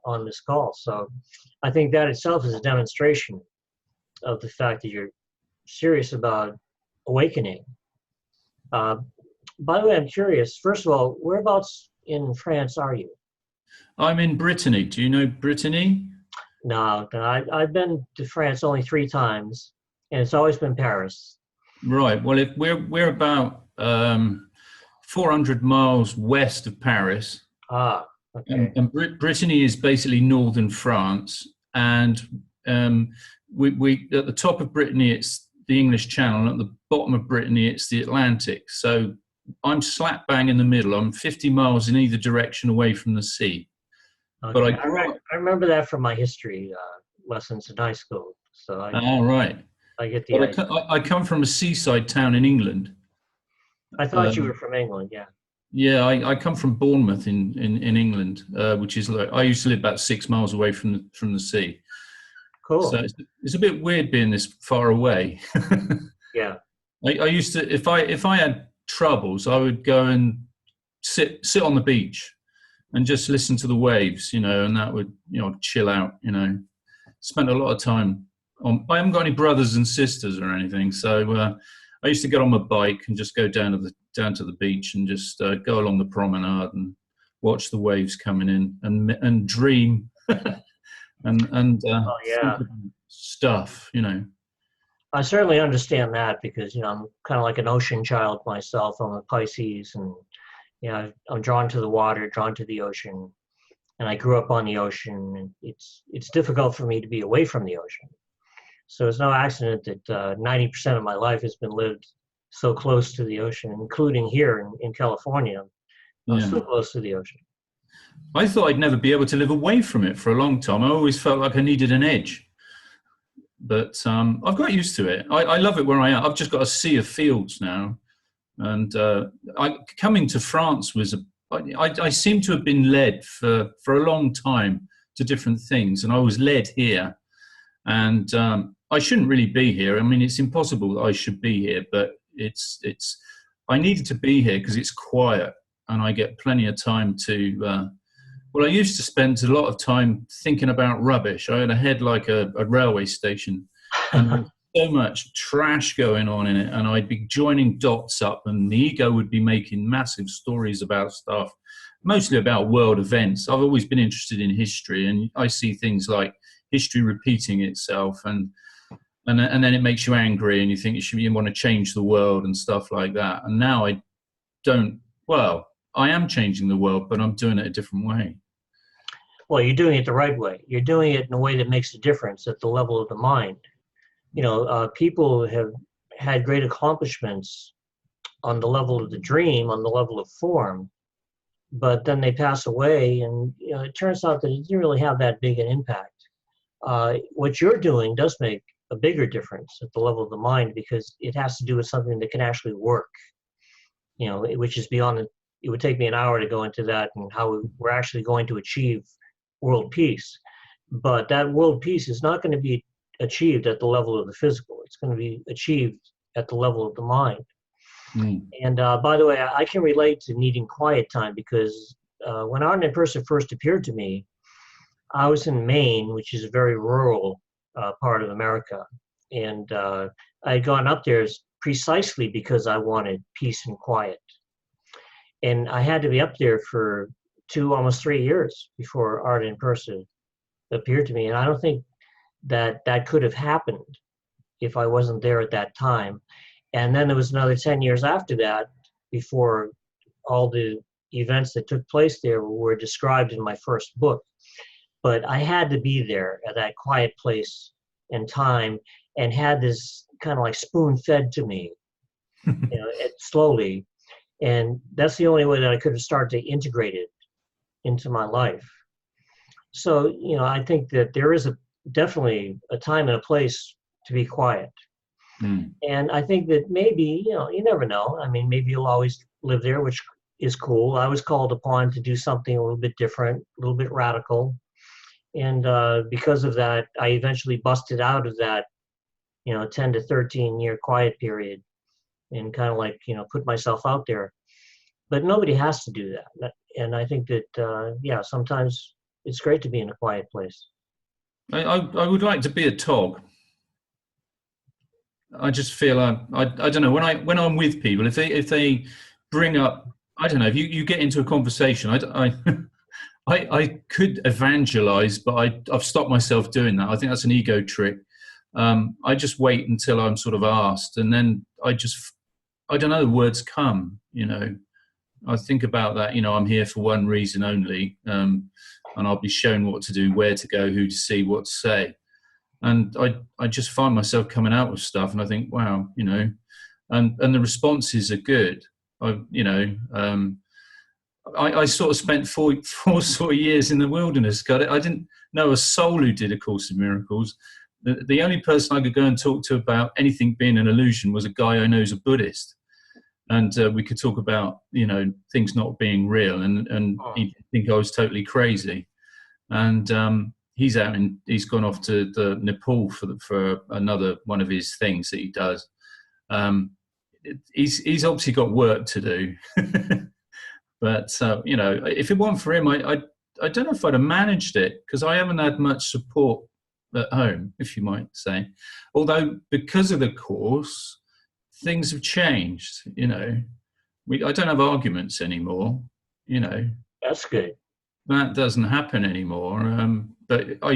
on this call. So I think that itself is a demonstration of the fact that you're serious about awakening. By the way, I'm curious, first of all, whereabouts in France are you? I'm in Brittany. Do you know Brittany? No, I've been to France only 3 times, and it's always been Paris. Right. Well, if we're about 400 miles west of Paris. Ah, okay. And Brittany is basically northern France, and we at the top of Brittany it's the English Channel, and at the bottom of Brittany it's the Atlantic. So I'm slap bang in the middle. I'm 50 miles in either direction away from the sea. Okay. But I remember that from my history lessons in high school. So right. I get the idea. I come from a seaside town in England. I thought you were from England, yeah. Yeah, I come from Bournemouth in England, which is I used to live about 6 miles away from the sea. Cool. So it's a bit weird being this far away. Yeah. I used to, if I had troubles, I would go and sit on the beach and just listen to the waves, and that would, chill out, Spent a lot of time I haven't got any brothers and sisters or anything, so I used to get on my bike and just go down to the beach and just go along the promenade and watch the waves coming in and dream and oh, yeah. stuff, I certainly understand that because, I'm kind of like an ocean child myself. I'm a Pisces, and, I'm drawn to the water, drawn to the ocean, and I grew up on the ocean, and it's difficult for me to be away from the ocean. So it's no accident that 90% of my life has been lived so close to the ocean, including here in California. I'm Yeah. so close to the ocean. I thought I'd never be able to live away from it for a long time. I always felt like I needed an edge. But I've got used to it. I love it where I am. I've just got a sea of fields now. And coming to France I seem to have been led for a long time to different things. And I was led here. And I shouldn't really be here. I mean, it's impossible that I should be here, but I needed to be here because it's quiet and I get plenty of time to, I used to spend a lot of time thinking about rubbish. I had a head like a railway station, and there was so much trash going on in it, and I'd be joining dots up, and the ego would be making massive stories about stuff, mostly about world events. I've always been interested in history, and I see things like history repeating itself, and then it makes you angry, and you think you want to change the world and stuff like that. And now I don't. Well, I am changing the world, but I'm doing it a different way. Well, you're doing it the right way. You're doing it in a way that makes a difference at the level of the mind. People have had great accomplishments on the level of the dream, on the level of form, but then they pass away, and it turns out that it didn't really have that big an impact. What you're doing does make a bigger difference at the level of the mind because it has to do with something that can actually work, which is beyond it would take me an hour to go into that and how we're actually going to achieve world peace. But that world peace is not going to be achieved at the level of the physical. It's going to be achieved at the level of the mind. Mm. And by the way, I can relate to needing quiet time because when Art in Person first appeared to me, I was in Maine, which is a very rural part of America. And I had gone up there precisely because I wanted peace and quiet. And I had to be up there for almost 3 years before Art in Person appeared to me. And I don't think that could have happened if I wasn't there at that time. And then there was another 10 years after that before all the events that took place there were described in my first book. But I had to be there at that quiet place and time and had this kind of like spoon-fed to me, slowly. And that's the only way that I could have started to integrate it into my life. So, I think that there is definitely a time and a place to be quiet. Mm. And I think that maybe, you never know. I mean, maybe you'll always live there, which is cool. I was called upon to do something a little bit different, a little bit radical. And because of that, I eventually busted out of that, 10 to 13 year quiet period and kind of like, put myself out there. But nobody has to do that. And I think that, sometimes it's great to be in a quiet place. I would like to be a tog. I just feel I don't know, when I'm with people, if they bring up, I don't know, if you get into a conversation, I could evangelize, but I've stopped myself doing that. I think that's an ego trick. I just wait until I'm sort of asked, and then I don't know, the words come, I think about that, I'm here for one reason only, and I'll be shown what to do, where to go, who to see, what to say. And I just find myself coming out with stuff, and I think, wow, and the responses are good. I sort of spent four sort of years in the wilderness. I didn't know a soul who did A Course in Miracles. The only person I could go and talk to about anything being an illusion was a guy I know who's a Buddhist. And we could talk about, things not being real, and he'd think I was totally crazy. And he's gone off to the Nepal for another one of his things that he does. He's obviously got work to do. But, if it weren't for him, I don't know if I'd have managed it, because I haven't had much support at home, if you might say. Although, because of the course, things have changed, I don't have arguments anymore, That's good. that doesn't happen anymore. But I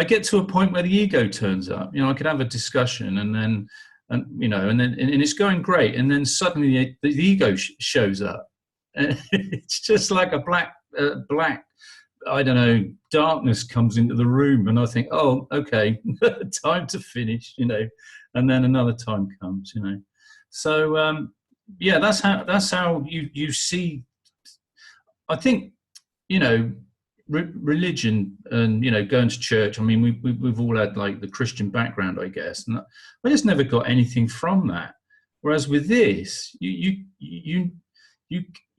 get to a point where the ego turns up. I could have a discussion and it's going great, and then suddenly the ego shows up. It's just like a black, I don't know, darkness comes into the room, and I think, oh, okay, time to finish, and then another time comes, So yeah, that's how you see. I think, religion and going to church. I mean, we've all had like the Christian background, I guess, and I just never got anything from that. Whereas with this, you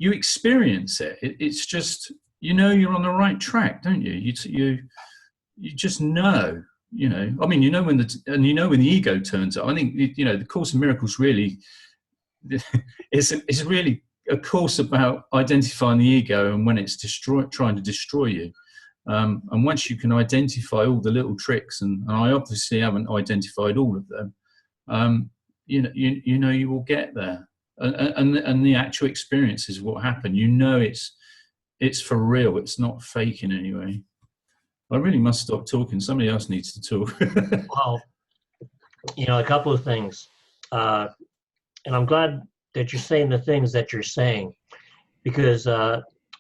experience it. It's just you're on the right track, don't you? You just know. I mean, when the ego turns up. I think the Course in Miracles really is really a course about identifying the ego and when it's trying to destroy you. And once you can identify all the little tricks, and I obviously haven't identified all of them, you will get there. And the actual experience is what happened. It's for real. It's not fake in any way. I really must stop talking. Somebody else needs to talk. Well, a couple of things. And I'm glad that you're saying the things that you're saying, because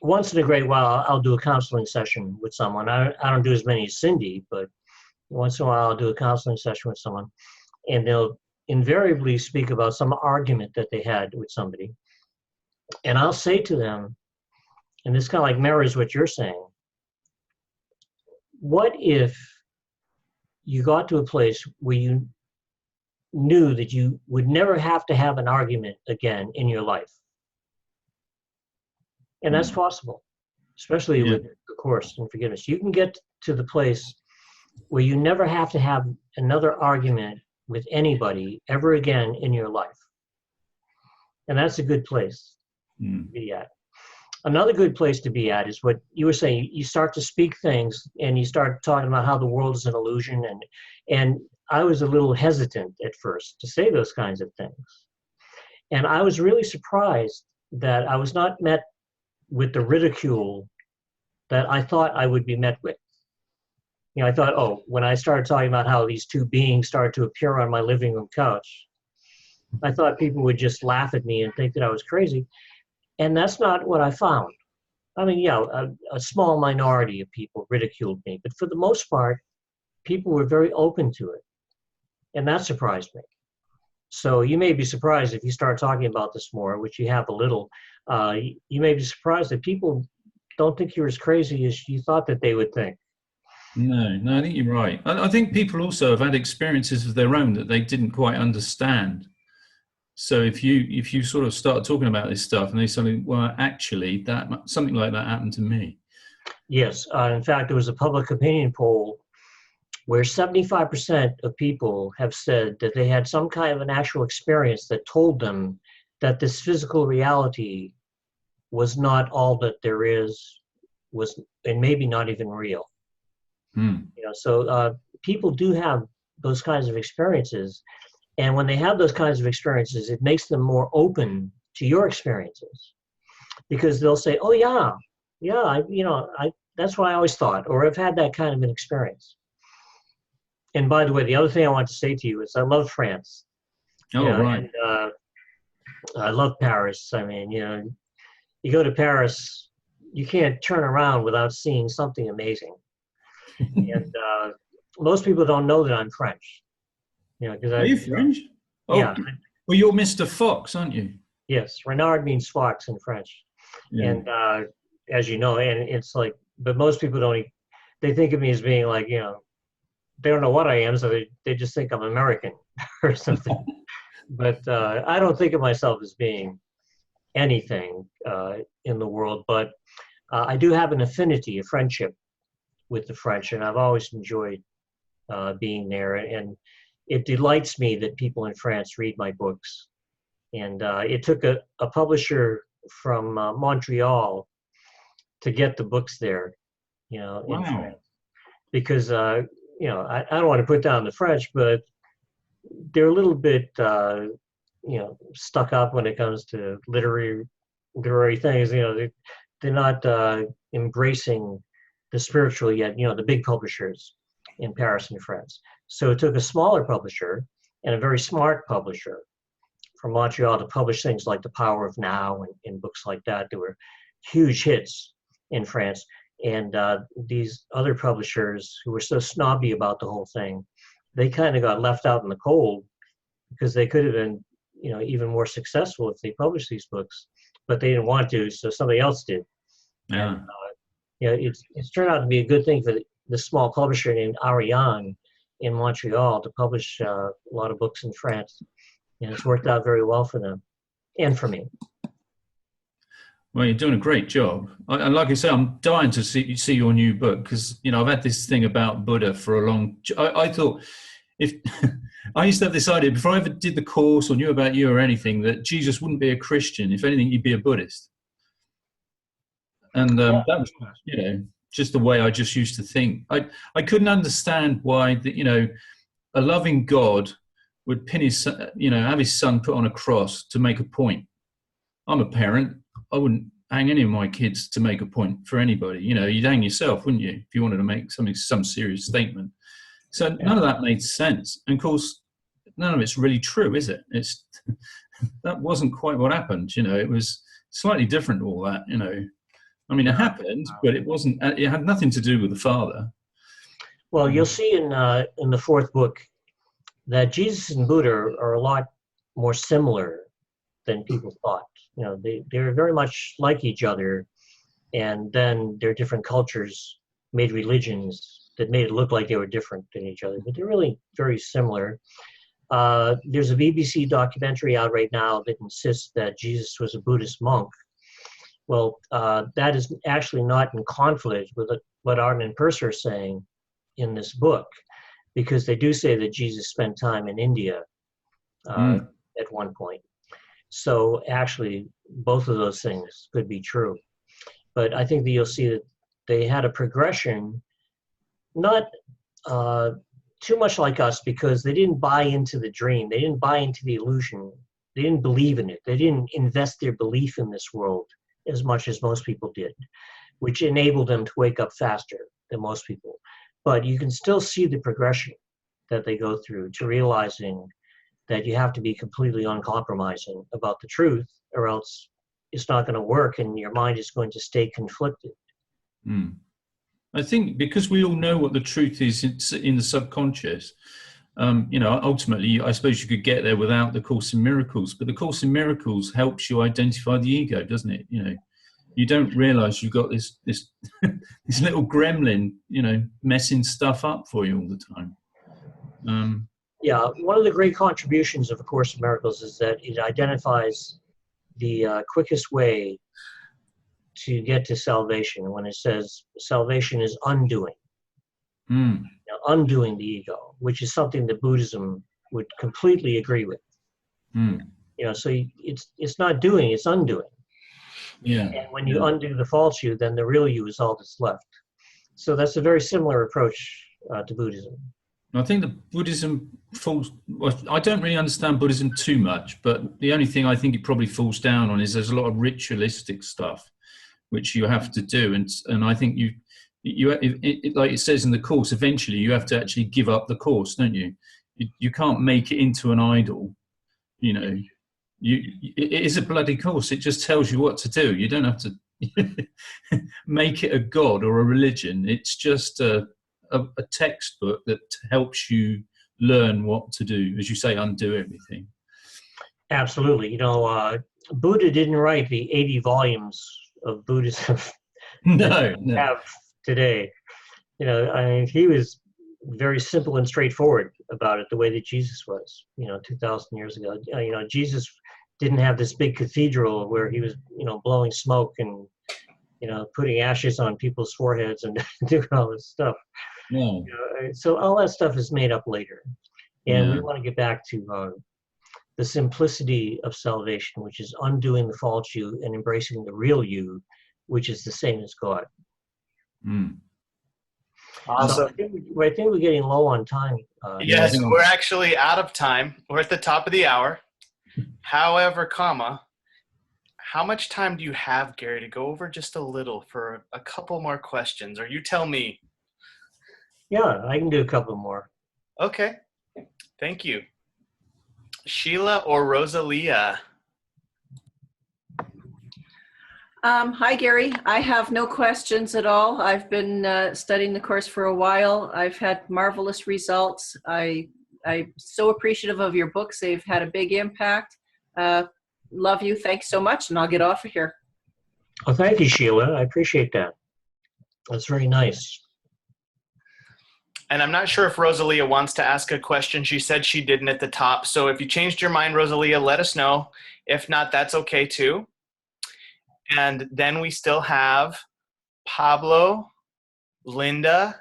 once in a great while, I'll do a counseling session with someone. I don't do as many as Cindy, but once in a while, I'll do a counseling session with someone, and they'll invariably speak about some argument that they had with somebody. And I'll say to them, and this kind of like mirrors what you're saying, what if you got to a place where you knew that you would never have to have an argument again in your life? And that's possible, especially with the Course and forgiveness. You can get to the place where you never have to have another argument with anybody ever again in your life. And that's a good place to be at. Another good place to be at is what you were saying. You start to speak things and you start talking about how the world is an illusion. And I was a little hesitant at first to say those kinds of things. And I was really surprised that I was not met with the ridicule that I thought I would be met with. I thought, when I started talking about how these two beings started to appear on my living room couch, I thought people would just laugh at me and think that I was crazy. And that's not what I found. I mean, a small minority of people ridiculed me, but for the most part, people were very open to it. And that surprised me. So you may be surprised if you start talking about this more, which you have a little, you may be surprised that people don't think you're as crazy as you thought that they would think. No, I think you're right. I think people also have had experiences of their own that they didn't quite understand. So if you sort of start talking about this stuff and they suddenly, well, actually, something like that happened to me. Yes. In fact, there was a public opinion poll where 75% of people have said that they had some kind of an actual experience that told them that this physical reality was not all that there is, and maybe not even real. So people do have those kinds of experiences. And when they have those kinds of experiences, it makes them more open to your experiences, because they'll say, oh that's what I always thought, or I've had that kind of an experience. And by the way, the other thing I want to say to you is I love France. Right. And, I love Paris. I mean, you go to Paris, you can't turn around without seeing something amazing. And most people don't know that I'm French. Are you French? Yeah. Well, you're Mr. Fox, aren't you? Yes, Renard means fox in French. Yeah. And as you know, and it's like, but most people they think of me as being like, they don't know what I am, so they just think I'm American or something. But I don't think of myself as being anything in the world, but I do have an affinity, a friendship with the French, and I've always enjoyed being there. And it delights me that people in France read my books. And it took a publisher from Montreal to get the books there, in France. Because, I don't want to put down the French, but they're a little bit, stuck up when it comes to literary things. They're not, embracing the spiritual yet, the big publishers in Paris and France. So it took a smaller publisher and a very smart publisher from Montreal to publish things like The Power of Now and books like that. There were huge hits in France. And these other publishers who were so snobby about the whole thing, they kind of got left out in the cold because they could have been, even more successful if they published these books, but they didn't want to, so somebody else did. Yeah. And, it's turned out to be a good thing for the small publisher named Ariane in Montreal to publish a lot of books in France. And it's worked out very well for them and for me. Well, you're doing a great job. And like I say, I'm dying to see your new book because, I've had this thing about Buddha for a long... I thought if... I used to have this idea before I ever did the course or knew about you or anything that Jesus wouldn't be a Christian. If anything, he'd be a Buddhist. And that was, just the way I just used to think. I couldn't understand why, a loving God would pin his, have his son put on a cross to make a point. I'm a parent. I wouldn't hang any of my kids to make a point for anybody. You'd hang yourself, wouldn't you, if you wanted to make some serious statement. So none of that made sense. And of course, none of it's really true, is it? That wasn't quite what happened. It was slightly different, all that, I mean, it happened, but it wasn't, it had nothing to do with the Father. Well, you'll see in the fourth book that Jesus and Buddha are a lot more similar than people thought. They're very much like each other, and then their different cultures made religions that made it look like they were different than each other, but they're really very similar. There's a BBC documentary out right now that insists that Jesus was a Buddhist monk. Well, that is actually not in conflict with what Armin and Purser are saying in this book, because they do say that Jesus spent time in India at one point. So actually, both of those things could be true. But I think that you'll see that they had a progression, not too much like us, because they didn't buy into the dream. They didn't buy into the illusion. They didn't believe in it. They didn't invest their belief in this world as much as most people did, which enabled them to wake up faster than most people. But you can still see the progression that they go through to realizing that you have to be completely uncompromising about the truth, or else it's not going to work and your mind is going to stay conflicted. I think because we all know what the truth is in the subconscious, ultimately, I suppose you could get there without the Course in Miracles, but the Course in Miracles helps you identify the ego, doesn't it? You don't realize you've got this this little gremlin, messing stuff up for you all the time. Yeah, one of the great contributions of A Course in Miracles is that it identifies the quickest way to get to salvation when it says salvation is undoing. Undoing the ego, which is something that Buddhism would completely agree with. So it's not doing, it's undoing. Yeah. And when you undo the false you, then the real you is all that's left. So that's a very similar approach to Buddhism. I think that Buddhism falls... Well, I don't really understand Buddhism too much, but the only thing I think it probably falls down on is there's a lot of ritualistic stuff which you have to do, and I think like it says in the Course, eventually you have to actually give up the Course, don't you? You can't make it into an idol. It is a bloody Course. It just tells you what to do. You don't have to make it a god or a religion. It's just a textbook that helps you learn what to do, as you say, undo everything. Absolutely. Buddha didn't write the 80 volumes of Buddhism no. have today. He was very simple and straightforward about it, the way that Jesus was, 2,000 years ago. Jesus didn't have this big cathedral where he was, blowing smoke and, putting ashes on people's foreheads and doing all this stuff. Yeah. So all that stuff is made up later. And we want to get back to the simplicity of salvation, which is undoing the false you and embracing the real you, which is the same as God. Awesome. So I think we're getting low on time. Yes, we're actually out of time. We're at the top of the hour. However, how much time do you have, Gary, to go over just a little for a couple more questions? Or you tell me. Yeah, I can do a couple more. Okay. Thank you. Sheila or Rosalia? Hi, Gary. I have no questions at all. I've been studying the course for a while. I've had marvelous results. I'm so appreciative of your books. They've had a big impact. Love you. Thanks so much, and I'll get off of here. Well, thank you, Sheila. I appreciate that. That's very nice. And I'm not sure if Rosalia wants to ask a question. She said she didn't at the top. So if you changed your mind, Rosalia, let us know. If not, that's okay too. And then we still have Pablo, Linda,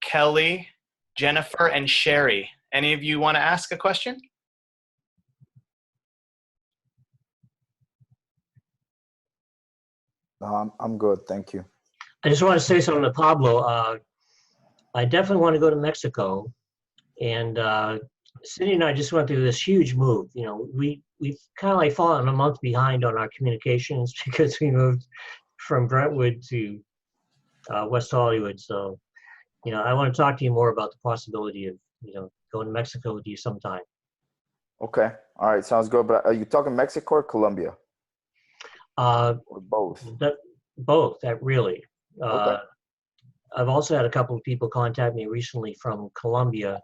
Kelly, Jennifer, and Sherry. Any of you want to ask a question? I'm good, thank you. I just want to say something to Pablo. I definitely want to go to Mexico. And Cindy and I just went through this huge move. You know, we've kind of like fallen a month behind on our communications because we moved from Brentwood to West Hollywood. So, you know, I want to talk to you more about the possibility of, you know, going to Mexico with you sometime. Okay, all right, sounds good. But are you talking Mexico or Colombia? Or both? Both, that really. Okay. I've also had a couple of people contact me recently from Colombia.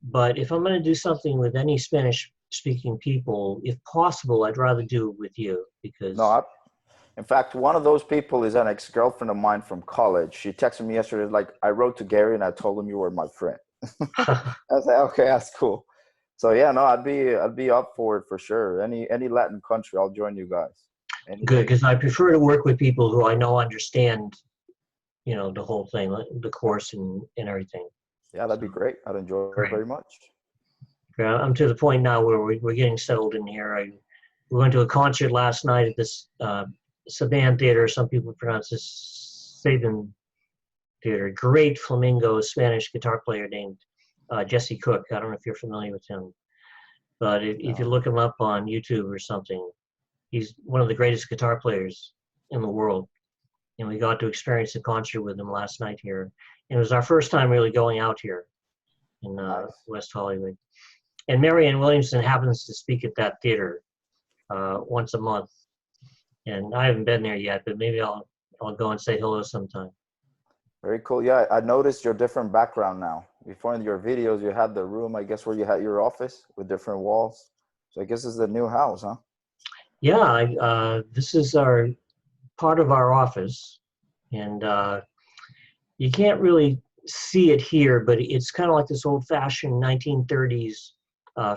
But if I'm going to do something with any Spanish-speaking people, if possible, I'd rather do it with you because. No, in fact, one of those people is an ex-girlfriend of mine from college. She texted me yesterday, like, I wrote to Gary and I told him you were my friend. I was like, okay, that's cool. So yeah, no, I'd be up for it for sure. Any Latin country, I'll join you guys. Good, because I prefer to work with people who I know understand, you know, the whole thing, the course and everything. Yeah, that'd be great. I'd enjoy it very much. Yeah, I'm to the point now where we're getting settled in here. We went to a concert last night at this Saban Theater. Some people pronounce this Saban Theater. Great flamingo Spanish guitar player named Jesse Cook. I don't know if you're familiar with him, but if you look him up on YouTube or something, he's one of the greatest guitar players in the world. And we got to experience a concert with him last night here. And it was our first time really going out here in West Hollywood. And Marianne Williamson happens to speak at that theater once a month. And I haven't been there yet, but maybe I'll go and say hello sometime. Very cool. Yeah, I noticed your different background now. Before in your videos, you had the room, I guess, where you had your office with different walls. So I guess this is the new house, huh? Yeah, this is part of our office. And you can't really see it here, but it's kind of like this old-fashioned 1930s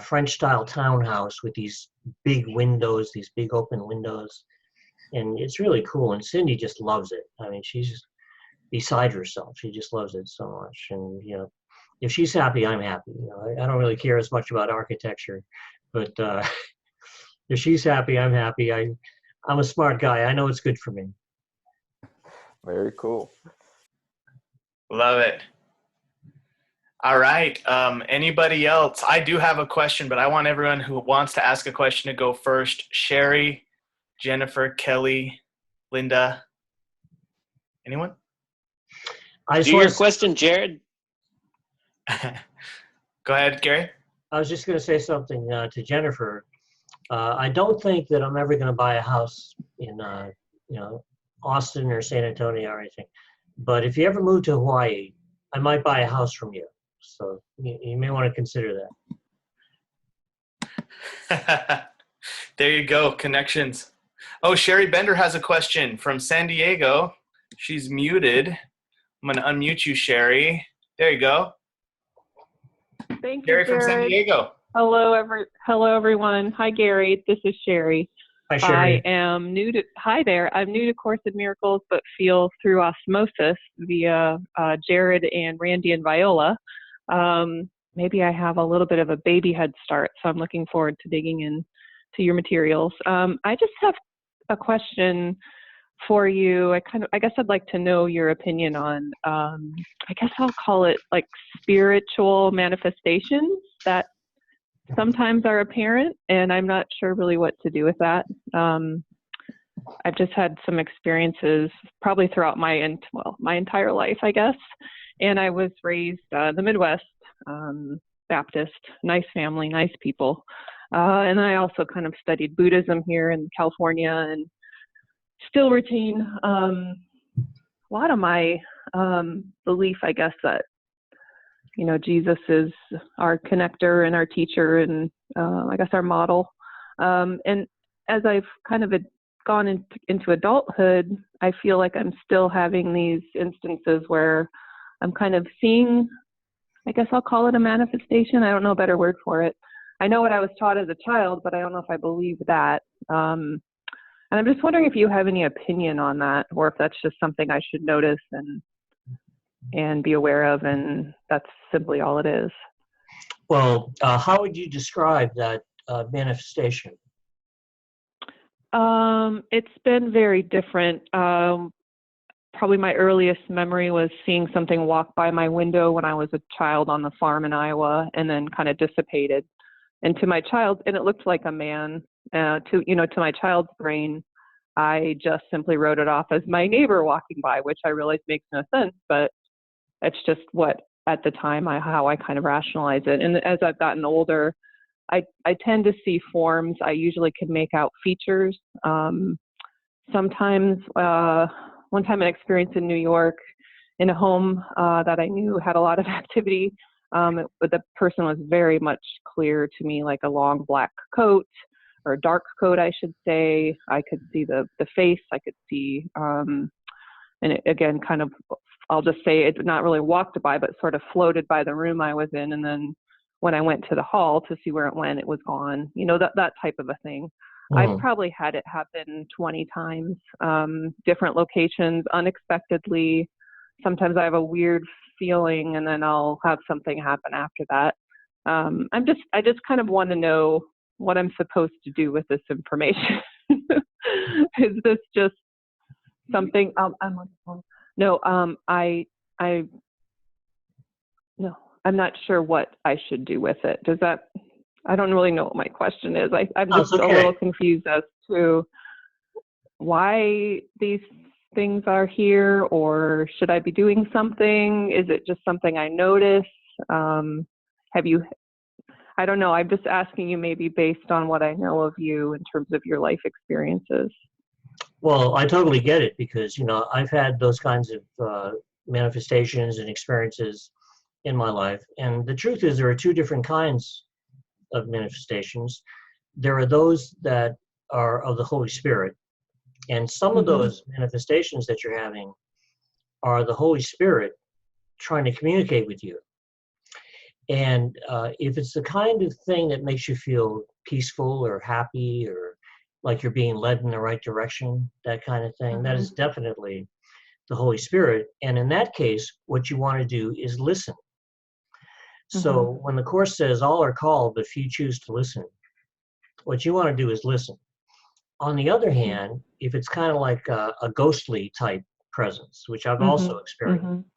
French-style townhouse with these big windows, these big open windows. And it's really cool. And Cindy just loves it. I mean, she's just beside herself. She just loves it so much. And, you know, if she's happy, I'm happy. You know, I don't really care as much about architecture, but if she's happy, I'm happy. I'm a smart guy. I know it's good for me. Very cool. Love it. All right. Anybody else? I do have a question, but I want everyone who wants to ask a question to go first. Sherry, Jennifer, Kelly, Linda. Anyone? Do your question, Jared. Go ahead, Gary. I was just going to say something to Jennifer. I don't think that I'm ever going to buy a house in, you know, Austin or San Antonio or anything. But if you ever move to Hawaii, I might buy a house from you. So you may want to consider that. There you go, connections. Oh, Sherry Bender has a question from San Diego. She's muted. I'm going to unmute you, Sherry. There you go. Thank Sherry you, Jared. from San Diego. Hello, everyone. Hi, Gary. This is Sherry. Hi, Sherry. Hi there. I'm new to Course in Miracles, but feel through osmosis via Jared and Randy and Viola. Maybe I have a little bit of a baby head start, so I'm looking forward to digging into your materials. I just have a question for you. I guess I'd like to know your opinion on, I guess I'll call it like spiritual manifestations that sometimes are apparent, and I'm not sure really what to do with that. I've just had some experiences probably throughout my entire life, I guess. And I was raised in the Midwest, Baptist, nice family, nice people. And I also kind of studied Buddhism here in California and still retain a lot of my belief, I guess, that, you know, Jesus is our connector and our teacher and I guess our model. And as I've kind of gone into adulthood, I feel like I'm still having these instances where I'm kind of seeing, I guess I'll call it a manifestation. I don't know a better word for it. I know what I was taught as a child, but I don't know if I believe that. And I'm just wondering if you have any opinion on that, or if that's just something I should notice and be aware of, and that's simply all it is. Well, how would you describe that manifestation? It's been very different. Probably my earliest memory was seeing something walk by my window when I was a child on the farm in Iowa, and then kind of dissipated. And it looked like a man. To my child's brain, I just simply wrote it off as my neighbor walking by, which I realize makes no sense, but it's just what at the time how I kind of rationalize it. And as I've gotten older, I tend to see forms. I usually can make out features. Sometimes, one time an experience in New York in a home that I knew had a lot of activity, but the person was very much clear to me, like a long black coat, or a dark coat, I should say. I could see the face. I could see, and it, again, kind of, I'll just say it not really walked by, but sort of floated by the room I was in. And then when I went to the hall to see where it went, it was gone. You know, that type of a thing. I've probably had it happen 20 times, different locations, unexpectedly. Sometimes I have a weird feeling, and then I'll have something happen after that. I just kind of want to know what I'm supposed to do with this information. Is this just something? I'm on the phone. No, no, I'm not sure what I should do with it. I don't really know what my question is. I'm just a little confused as to why these things are here, or should I be doing something? Is it just something I notice? I don't know. I'm just asking you, maybe based on what I know of you in terms of your life experiences. Well, I totally get it, because, you know, I've had those kinds of manifestations and experiences in my life. And the truth is, there are two different kinds of manifestations. There are those that are of the Holy Spirit. And some of those manifestations that you're having are the Holy Spirit trying to communicate with you. And if it's the kind of thing that makes you feel peaceful or happy, or like you're being led in the right direction, that kind of thing, that is definitely the Holy Spirit. And in that case, what you want to do is listen. So when the Course says all are called, but few choose to listen, what you want to do is listen. On the other hand, if it's kind of like a ghostly type presence, which I've also experienced,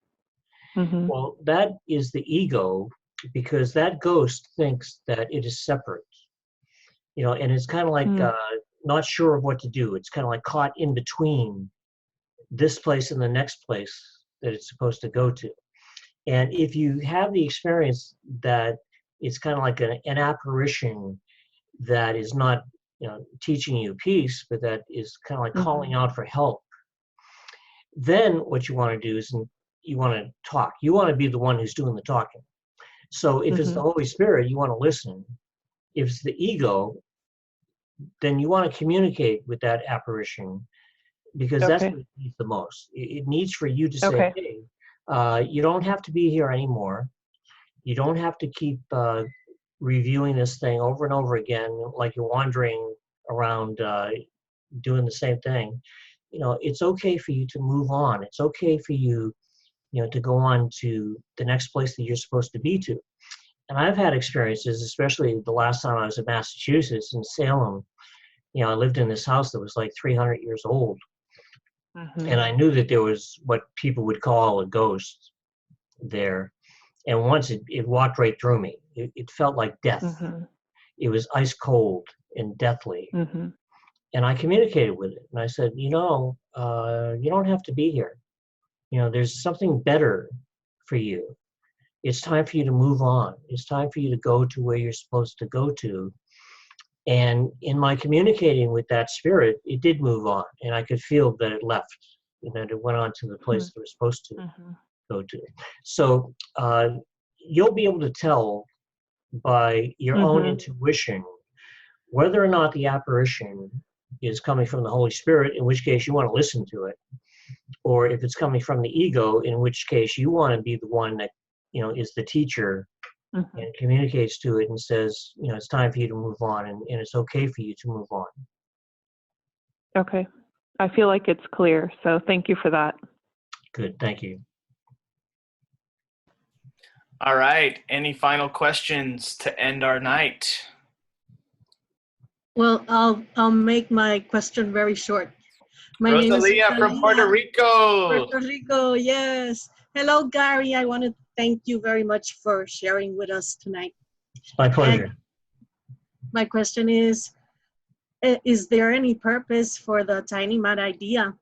well, that is the ego, because that ghost thinks that it is separate, you know, and it's kind of like not sure of what to do. It's kind of like caught in between this place and the next place that it's supposed to go to. And if you have the experience that it's kind of like an apparition that is not, you know, teaching you peace, but that is kind of like calling out for help, then what you want to do is you want to talk. You want to be the one who's doing the talking. So if it's the Holy Spirit, you want to listen. If it's the ego, then you want to communicate with that apparition, because that's what it needs the most. It needs for you to say, hey, you don't have to be here anymore. You don't have to keep reviewing this thing over and over again like you're wandering around doing the same thing. You know, it's okay for you to move on. It's okay for you, you know, to go on to the next place that you're supposed to be to. And I've had experiences, especially the last time I was in Massachusetts, in Salem. You know, I lived in this house that was like 300 years old. And I knew that there was what people would call a ghost there. And once it walked right through me. It felt like death. It was ice cold and deathly. And I communicated with it. And I said, you don't have to be here. There's something better for you. It's time for you to move on. It's time for you to go to where you're supposed to go to. And in my communicating with that spirit, it did move on. And I could feel that it left and that it went on to the place that it was supposed to go to. So you'll be able to tell by your own intuition whether or not the apparition is coming from the Holy Spirit, in which case you want to listen to it, or if it's coming from the ego, in which case you want to be the one that is the teacher and communicates to it and says, it's time for you to move on, and it's okay for you to move on. Okay. I feel like it's clear. So thank you for that. Good. Thank you. All right. Any final questions to end our night? Well, I'll make my question very short. My name is Rosalia from Puerto Rico. Puerto Rico, yes. Hello, Gary. I want to thank you very much for sharing with us tonight. It's my pleasure. And my question is there any purpose for the tiny mad idea?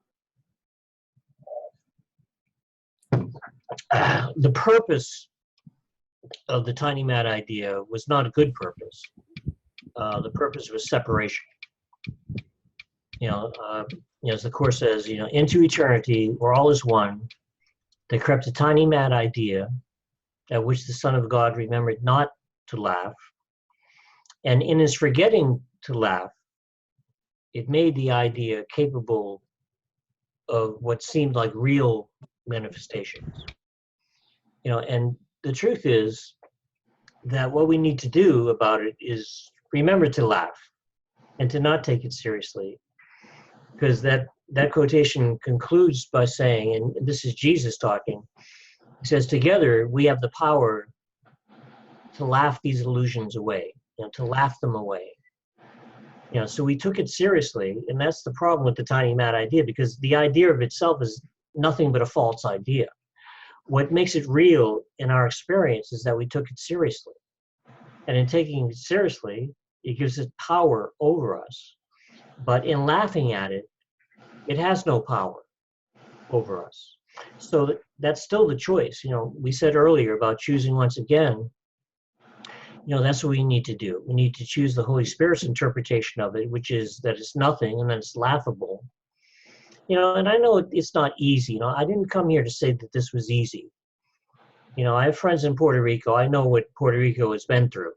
The purpose of the tiny mad idea was not a good purpose. The purpose was separation. As the Course says, into eternity, where all is one, there crept a tiny mad idea at which the Son of God remembered not to laugh. And in his forgetting to laugh, it made the idea capable of what seemed like real manifestations. And the truth is that what we need to do about it is remember to laugh and to not take it seriously. Because that quotation concludes by saying, and this is Jesus talking, he says, together we have the power to laugh these illusions away, to laugh them away. So we took it seriously, and that's the problem with the tiny mad idea, because the idea of itself is nothing but a false idea. What makes it real in our experience is that we took it seriously. And in taking it seriously, it gives it power over us. But in laughing at it, it has no power over us. So that's still the choice. We said earlier about choosing once again. That's what we need to do. We need to choose the Holy Spirit's interpretation of it, which is that it's nothing and that it's laughable. And I know it's not easy. I didn't come here to say that this was easy. I have friends in Puerto Rico. I know what Puerto Rico has been through,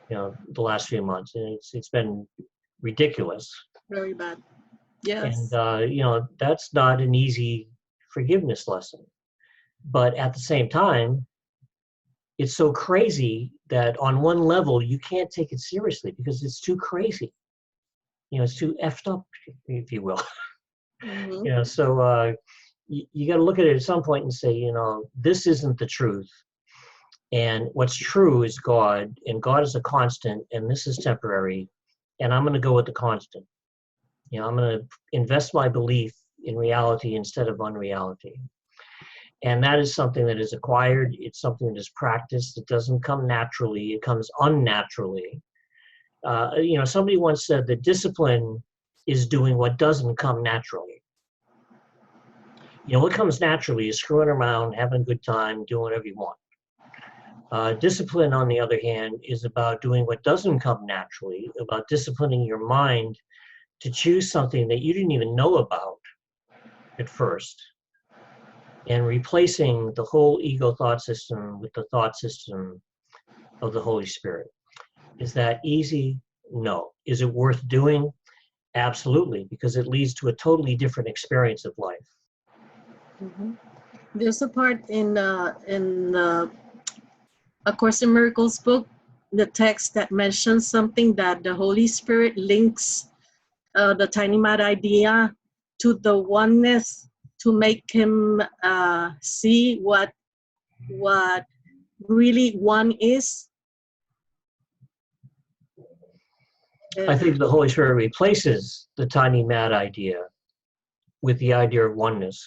the last few months. And it's been ridiculous. Very bad. Yes. And, that's not an easy forgiveness lesson. But at the same time, it's so crazy that on one level, you can't take it seriously because it's too crazy. It's too effed up, if you will. So you got to look at it at some point and say, this isn't the truth. And what's true is God, and God is a constant, and this is temporary. And I'm going to go with the constant. I'm going to invest my belief in reality instead of unreality. And that is something that is acquired. It's something that is practiced. It doesn't come naturally. It comes unnaturally. Somebody once said that discipline is doing what doesn't come naturally. What comes naturally is screwing around, having a good time, doing whatever you want. Discipline, on the other hand, is about doing what doesn't come naturally, about disciplining your mind to choose something that you didn't even know about at first, and replacing the whole ego thought system with the thought system of the Holy Spirit. Is that easy? No. Is it worth doing? Absolutely, because it leads to a totally different experience of life. There's a part in A Course in Miracles book, the text that mentions something that the Holy Spirit links the tiny mad idea to the oneness to make him see what really one is. I think the Holy Spirit replaces the tiny mad idea with the idea of oneness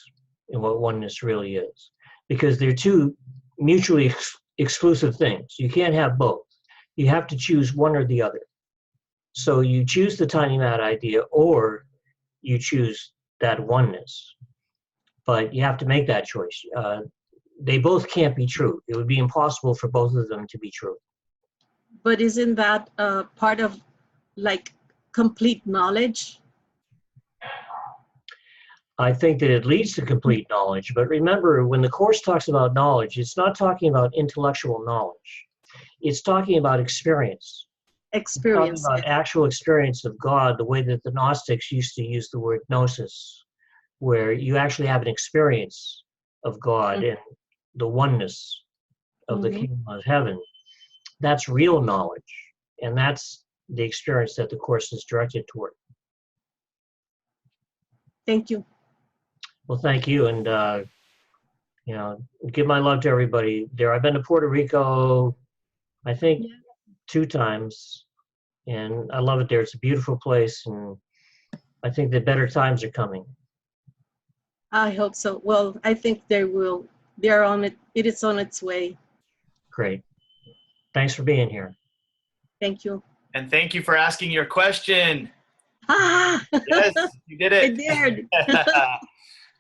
and what oneness really is, because they're two mutually exclusive things. You can't have both. You have to choose one or the other. So you choose the tiny mad idea, or you choose that oneness. But you have to make that choice. They both can't be true. It would be impossible for both of them to be true. But isn't that part of like complete knowledge? I think that it leads to complete knowledge. But remember, when the Course talks about knowledge, it's not talking about intellectual knowledge. It's talking about experience. Experience. It's talking about actual experience of God, the way that the Gnostics used to use the word gnosis, where you actually have an experience of God and the oneness of the kingdom of heaven. That's real knowledge. And that's the experience that the Course is directed toward. Thank you. Well, thank you. And, give my love to everybody there. I've been to Puerto Rico, I think, 2 times. And I love it there. It's a beautiful place. And I think that better times are coming. I hope so. Well, I think they're on it. It is on its way. Great. Thanks for being here. Thank you. And thank you for asking your question. Ah! Yes, you did it. I did.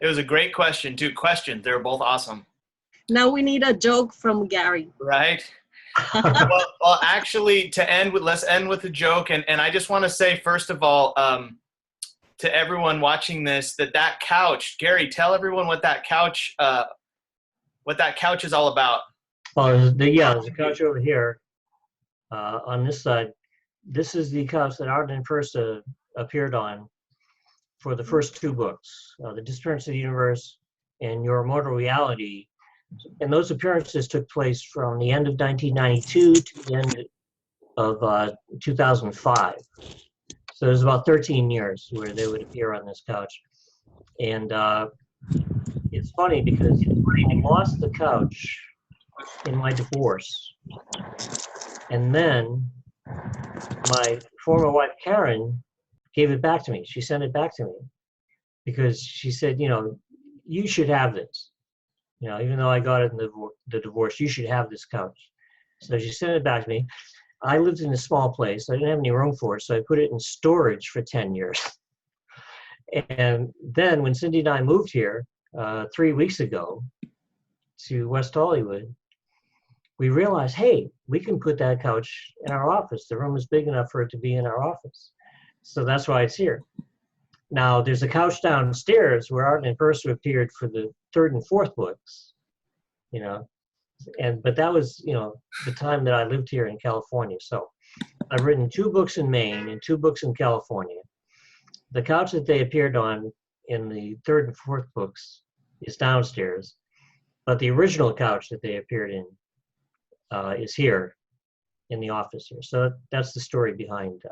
It was a great question, too. Questions, they were both awesome. Now we need a joke from Gary. Right? well, actually, let's end with a joke. And I just want to say, first of all, to everyone watching this, that couch, Gary, tell everyone what that couch is all about. Oh, there's a couch over here on this side. This is the couch that Arden Persa appeared on for the first 2 books, The Disappearance of the Universe and Your Immortal Reality. And those appearances took place from the end of 1992 to the end of 2005. So there's about 13 years where they would appear on this couch. And it's funny because I lost the couch in my divorce. And then my former wife, Karen, gave it back to me. She sent it back to me because she said, you should have this. Even though I got it in the divorce, you should have this couch. So she sent it back to me. I lived in a small place. I didn't have any room for it, so I put it in storage for 10 years. And then when Cindy and I moved here 3 weeks ago to West Hollywood, we realized, hey, we can put that couch in our office. The room is big enough for it to be in our office. So that's why it's here. Now, there's a couch downstairs where Arden and Persa appeared for the 3rd and 4th books, but that was, the time that I lived here in California. So I've written 2 books in Maine and 2 books in California. The couch that they appeared on in the 3rd and 4th books is downstairs, but the original couch that they appeared in is here in the office here. So that's the story behind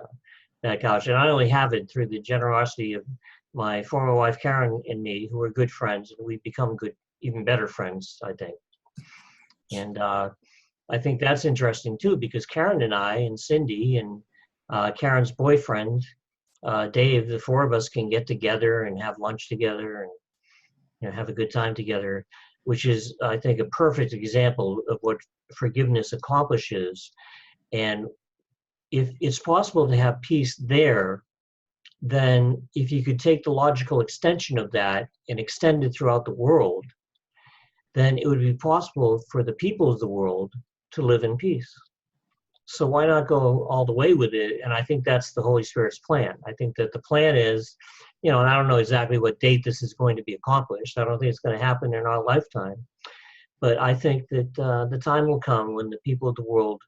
that couch. And I only have it through the generosity of my former wife, Karen, and me, who are good friends. And we've become even better friends, I think. And I think that's interesting, too, because Karen and I and Cindy and Karen's boyfriend, Dave, the 4 of us can get together and have lunch together and have a good time together, which is, I think, a perfect example of what forgiveness accomplishes. And if it's possible to have peace there, then if you could take the logical extension of that and extend it throughout the world, then it would be possible for the people of the world to live in peace. So why not go all the way with it? And I think that's the Holy Spirit's plan. I think that the plan is, and I don't know exactly what date this is going to be accomplished. I don't think it's going to happen in our lifetime. But I think that the time will come when the people of the world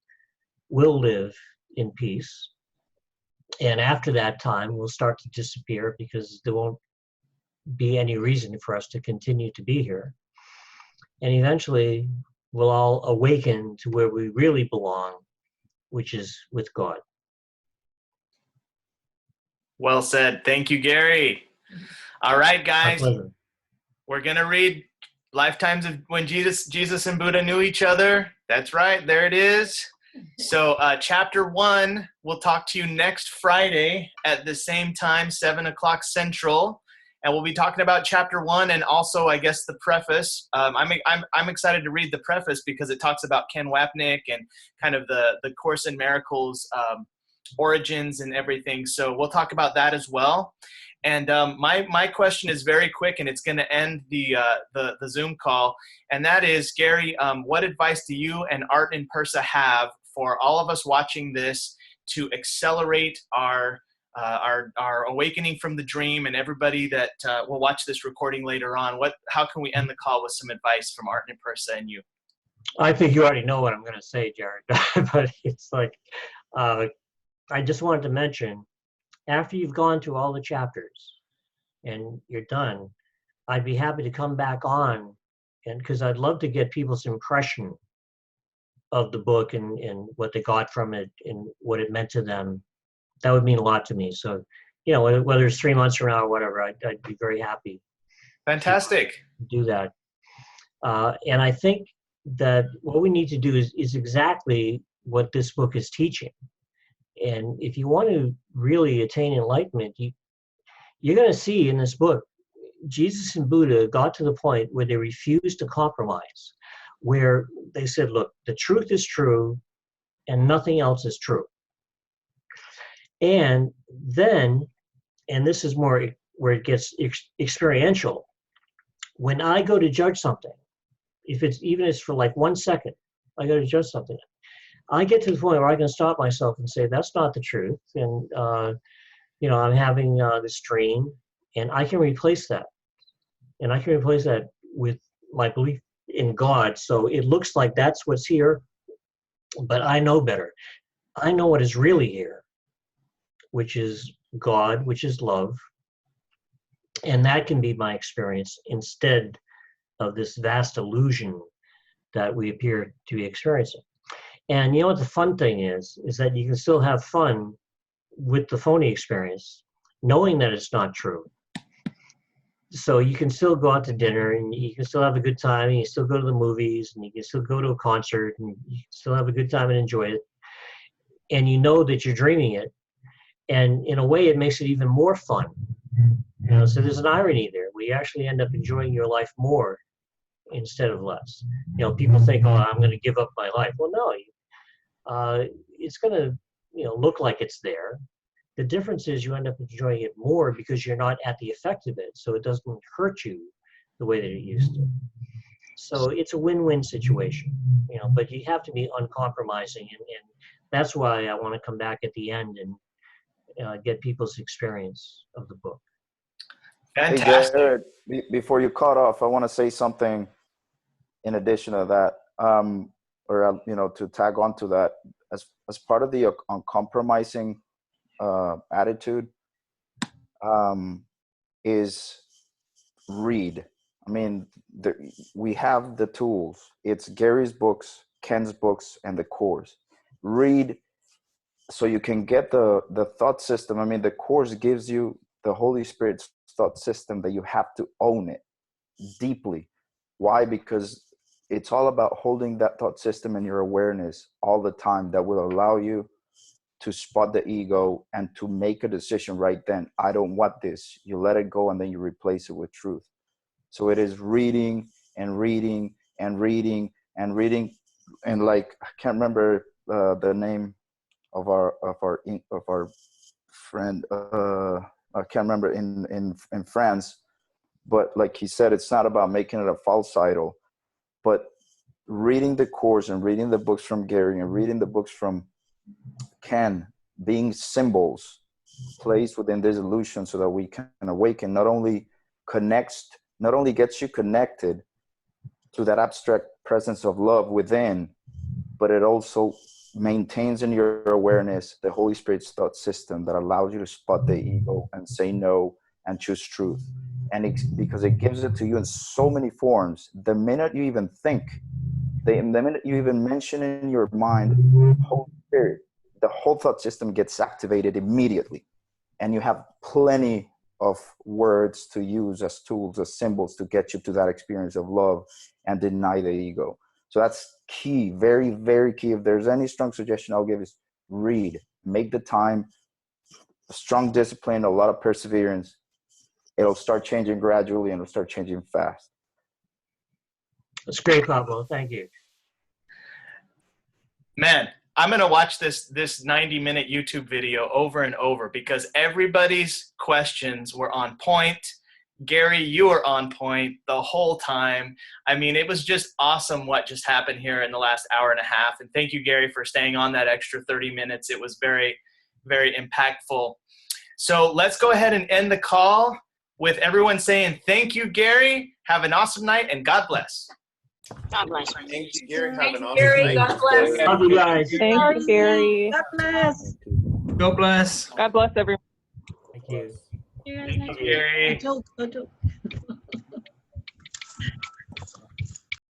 will live in peace. And after that time, we'll start to disappear because there won't be any reason for us to continue to be here. And eventually, we'll all awaken to where we really belong, which is with God. Well said. Thank you, Gary. All right, guys. My pleasure. We're going to read Lifetimes of When Jesus and Buddha Knew Each Other. That's right. There it is. So chapter 1, we'll talk to you next Friday at the same time, 7 o'clock Central. And we'll be talking about chapter 1 and also, I guess, the preface. I'm excited to read the preface because it talks about Ken Wapnick and kind of the Course in Miracles origins and everything. So we'll talk about that as well. And my question is very quick, and it's going to end the Zoom call. And that is, Gary, what advice do you and Art and Persa have for all of us watching this to accelerate our awakening from the dream, and everybody that will watch this recording later on? How can we end the call with some advice from Art and Persa and you? I think you already know what I'm going to say, Jared, but it's like, I just wanted to mention, after you've gone through all the chapters and you're done, I'd be happy to come back on, and because I'd love to get people's impression of the book and what they got from it and what it meant to them. That would mean a lot to me. So, you know, whether it's 3 months from now or whatever, I'd be very happy. Fantastic. To do that. And I think that what we need to do is exactly what this book is teaching. And if you want to really attain enlightenment, you're going to see in this book, Jesus and Buddha got to the point where they refused to compromise, where they said, look, the truth is true and nothing else is true. And then, and this is more where it gets experiential, when I go to judge something, if it's even if it's for like 1 second, I go to judge something, I get to the point where I can stop myself and say, that's not the truth. And, you know, I'm having this dream, and I can replace that. And I can replace that with my belief in God. So it looks like that's what's here, but I know better. I know what is really here, which is God, which is love. And that can be my experience instead of this vast illusion that we appear to be experiencing. And you know what the fun thing is that you can still have fun with the phony experience, knowing that it's not true. So you can still go out to dinner, and you can still have a good time, and you still go to the movies, and you can still go to a concert, and you can still have a good time and enjoy it. And you know that you're dreaming it. And in a way, it makes it even more fun. You know, so there's an irony there. We actually end up enjoying your life more instead of less. You know, people think, oh, I'm going to give up my life. Well, no, it's going to, you know, look like it's there. The difference is you end up enjoying it more because you're not at the effect of it, so it doesn't hurt you the way that it used to. So it's a win-win situation, you know, but you have to be uncompromising, and that's why I want to come back at the end and get people's experience of the book. Fantastic. Hey, Jared, before you cut off, I want to say something in addition to that, or you know, to tag on to that. As part of the uncompromising attitude, is read. I mean, we have the tools. It's Gary's books, Ken's books, and the course. Read so you can get the thought system. I mean, the course gives you the Holy Spirit's thought system that you have to own it deeply. Why? Because it's all about holding that thought system in your awareness all the time. That will allow you to spot the ego and to make a decision right then. I don't want this. You let it go, and then you replace it with truth. So it is reading and reading and reading and reading. And like, I can't remember the name of our friend. I can't remember in France, but like he said, it's not about making it a false idol, but reading the course and reading the books from Gary and reading the books from Ken, being symbols placed within this illusion so that we can awaken, not only gets you connected to that abstract presence of love within, but it also maintains in your awareness the Holy Spirit's thought system that allows you to spot the ego and say no and choose truth. And because it gives it to you in so many forms, the minute you even think, the minute you even mention in your mind Holy Spirit, the whole thought system gets activated immediately. And you have plenty of words to use as tools, as symbols to get you to that experience of love and deny the ego. So that's key, very, very key. If there's any strong suggestion I'll give is read, make the time, a strong discipline, a lot of perseverance. It'll start changing gradually, and it'll start changing fast. That's great, Pablo. Thank you. Man, I'm gonna watch this 90-minute YouTube video over and over because everybody's questions were on point. Gary, you were on point the whole time. I mean, it was just awesome what just happened here in the last hour and a half. And thank you, Gary, for staying on that extra 30 minutes. It was very, very impactful. So let's go ahead and end the call with everyone saying thank you, Gary. Have an awesome night and God bless. God bless. Thank you, Gary. Have Thank an you, awesome Gary. night. God bless. Love you guys. Thank you, Gary. God bless. God bless. God bless everyone. Thank you. You guys Thank next you, Gary. I do.